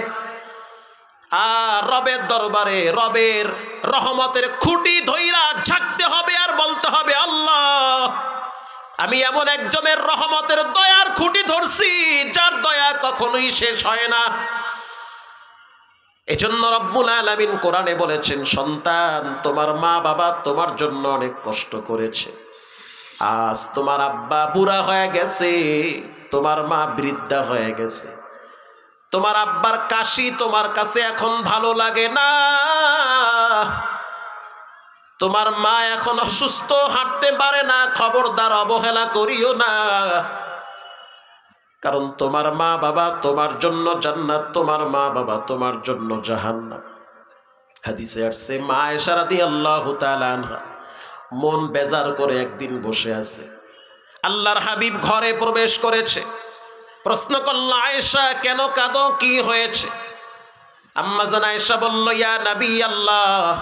আর রবের দরবারে রবের রহমতের খুঁটি ধইরা ঝাঁকতে হবে আর বলতে হবে, আল্লাহ আমি এমন একজনের রহমতের দয়ার খুঁটি ধরছি যার দয়া কখনোই শেষ হয় না। এজন্য রব্বুল আলামিন কোরআনে বলেছেন, সন্তান তোমার মা বাবা তোমার জন্য অনেক কষ্ট করেছে। আজ তোমার আব্বা বুড়া হয়ে গেছে, তোমার মা বৃদ্ধা হয়ে গেছে, তোমার আব্বার কাশি তোমার কাছে এখন ভালো লাগে না, তোমার মা এখন অসুস্থ, হাঁটতে পারে না, খবরদার অবহেলা করিও না, কারণ তোমার মা বাবা তোমার জন্য জান্নাত, তোমার মা বাবা তোমার জন্য জাহান্নাম। হাদিসে আসছে, মা আয়েশা রাদিয়াল্লাহু তাআলা আনহা মন বেজার করে একদিন বসে আছে। আল্লাহর হাবিব ঘরে প্রবেশ করেছে। প্রশ্ন করল, আয়েশা কেন কাঁদো, কি হয়েছে? আম্মা জান আয়েশা বলল, ইয়া নবী আল্লাহ,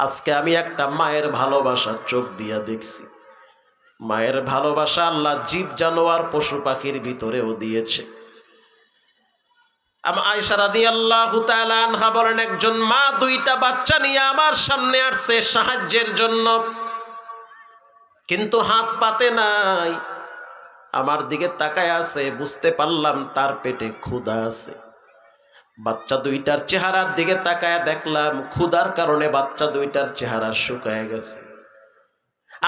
আজকে আমি একটা মায়ের ভালোবাসার চোখ দিয়া দেখছি। মায়ের ভালোবাসা আল্লাহ জীব জানোয়ার পশু পাখির ভিতরেও দিয়েছে। আয়েশা রাদিয়াল্লাহু তাআলা আনহা বলেন, একজন মা দুইটা বাচ্চা নিয়ে আমার সামনে আসছে সাহায্যের জন্য, কিন্তু হাত পাতে নাই। আমার দিকে তাকায় আছে, বুঝতে পারলাম তার পেটে ক্ষুধা আছে। বাচ্চা দুইটার চেহারার দিকে তাকায় দেখলাম ক্ষুধার কারণে বাচ্চা দুইটার চেহারা শুকায় গেছে।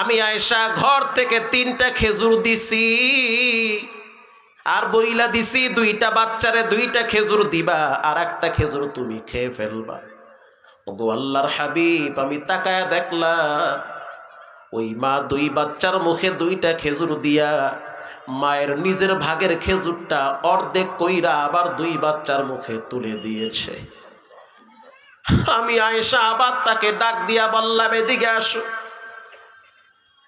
আমি আয়েশা ঘর থেকে 3টা খেজুর দিছি, আর বইলা দিছি দুইটা বাচ্চারে 2টা খেজুর দিবা, আর একটা খেজুর তুমি খেয়ে ফেলবা। ওগো আল্লাহর হাবিব, আমি তাকায় দেখলাম ওই মা 2 বাচ্চার মুখে 2টা খেজুর দিয়া মায়ের নিজের ভাগের খেজুরটা অর্ধেক কইরা আবার 2 বাচ্চার মুখে তুলে দিয়েছে। আমি আয়েশা আবার তাকে ডাক দিয়া বললাম, এদিকে আসো,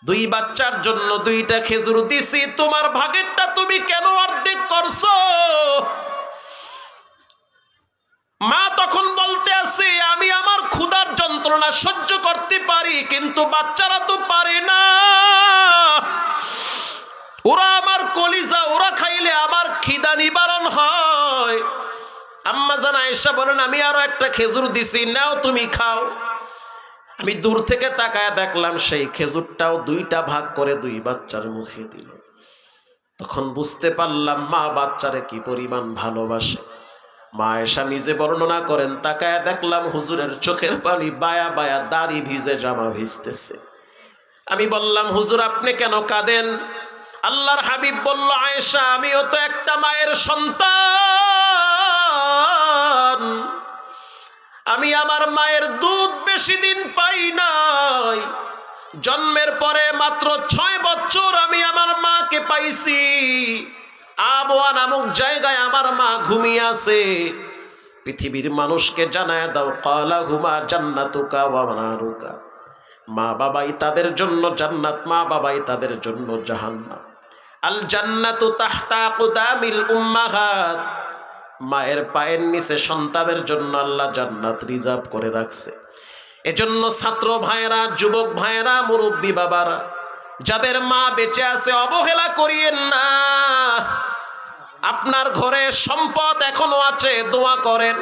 2 বাচ্চার জন্য 2টা খেজুর দিছি, তোমার ভাগেরটা তুমি কেন অর্ধেক করছো? মা তখন বলতে আছে, আমি আমার ক্ষুধার যন্ত্রণা সহ্য করতে পারি, কিন্তু বাচ্চারা তো পারে না। ওরা আমার কলিজা, ওরা খাইলে আমার খিদা নিবারণ হয়। আম্মা জান আয়েশা বলেন, আমি আরো একটা খেজুর দিছি, নাও তুমি খাও। আমি দূর থেকে তাকায় দেখলাম সেই খেজুরটাও 2টা ভাগ করে 2 বাচ্চার মুখে দিল। তখন বুঝতে পারলাম মা বাচ্চারে কি পরিমাণ ভালোবাসে। মা আয়েশা নিজে বর্ণনা করেন, তাকায় দেখলাম হুজুরের চোখের পানি বায়া বায়া, দাড়ি ভিজে, জামা ভিজতেছে। আমি বললাম, হুজুর আপনি কেন কাঁদেন? আল্লাহর হাবিব বলল, আয়েশা আমিও তো একটা মায়ের সন্তান, আমি আমার মায়ের দুধ বেশি দিন পাই নাই। জন্মের পরে মাত্র 6 বছর আমি আমার মাকে পাইছি। আবওয়া নামক জায়গায় আমার মা ঘুমিয়ে আছে। পৃথিবীর মানুষকে জানায় দাও, ক্বালা হুমা জান্নাতুকা ওয়া নারুকা, মা বাবাই তাদের জন্য জান্নাত, মা বাবাই তাদের জন্য জাহান্নাম। আল জান্নাতু তাহতা আকদামিল উম্মাহাত, মায়ের পায়ের নিচে সন্তানের জন্য আল্লাহ জান্নাত রিজার্ভ করে রাখছে। এজন্য ছাত্র ভাইয়েরা, যুবক ভাইয়েরা, মুরব্বী বাবারা, যাদের মা বেঁচে আছে অবহেলা করিয়েন না। আপনার ঘরে সম্পদ এখনো আছে, দোয়া করেন।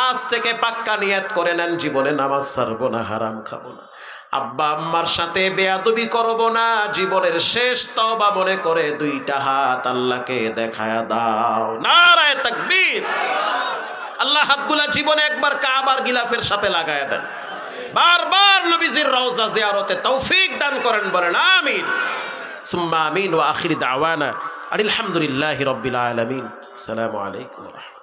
আজ থেকে পাক্কা নিয়ত করে নেন, জীবনে নামাজ ছাড়বো না, হারাম খাবো না, আব্বা আম্মার সাথে বেয়াদবি করব না। জীবনের শেষ তওবা মনে করে 2টা হাত আল্লাহকে দেখায়া দাও। নারায়ে তাকবীর। আল্লাহ হাতগুলা জীবনে একবার কাবার গিলাফের সাথে লাগায়া দেন, বারবার নবীজির রওজা জিয়ারতে তৌফিক দান করেন, বলেন আমিন সুম্মা আমিন। ওয়া আখির দাওয়ানা আলহামদুলিল্লাহি রাব্বিল আলামিন। আসসালামু আলাইকুম ওয়া রাহমাতুল্লাহ।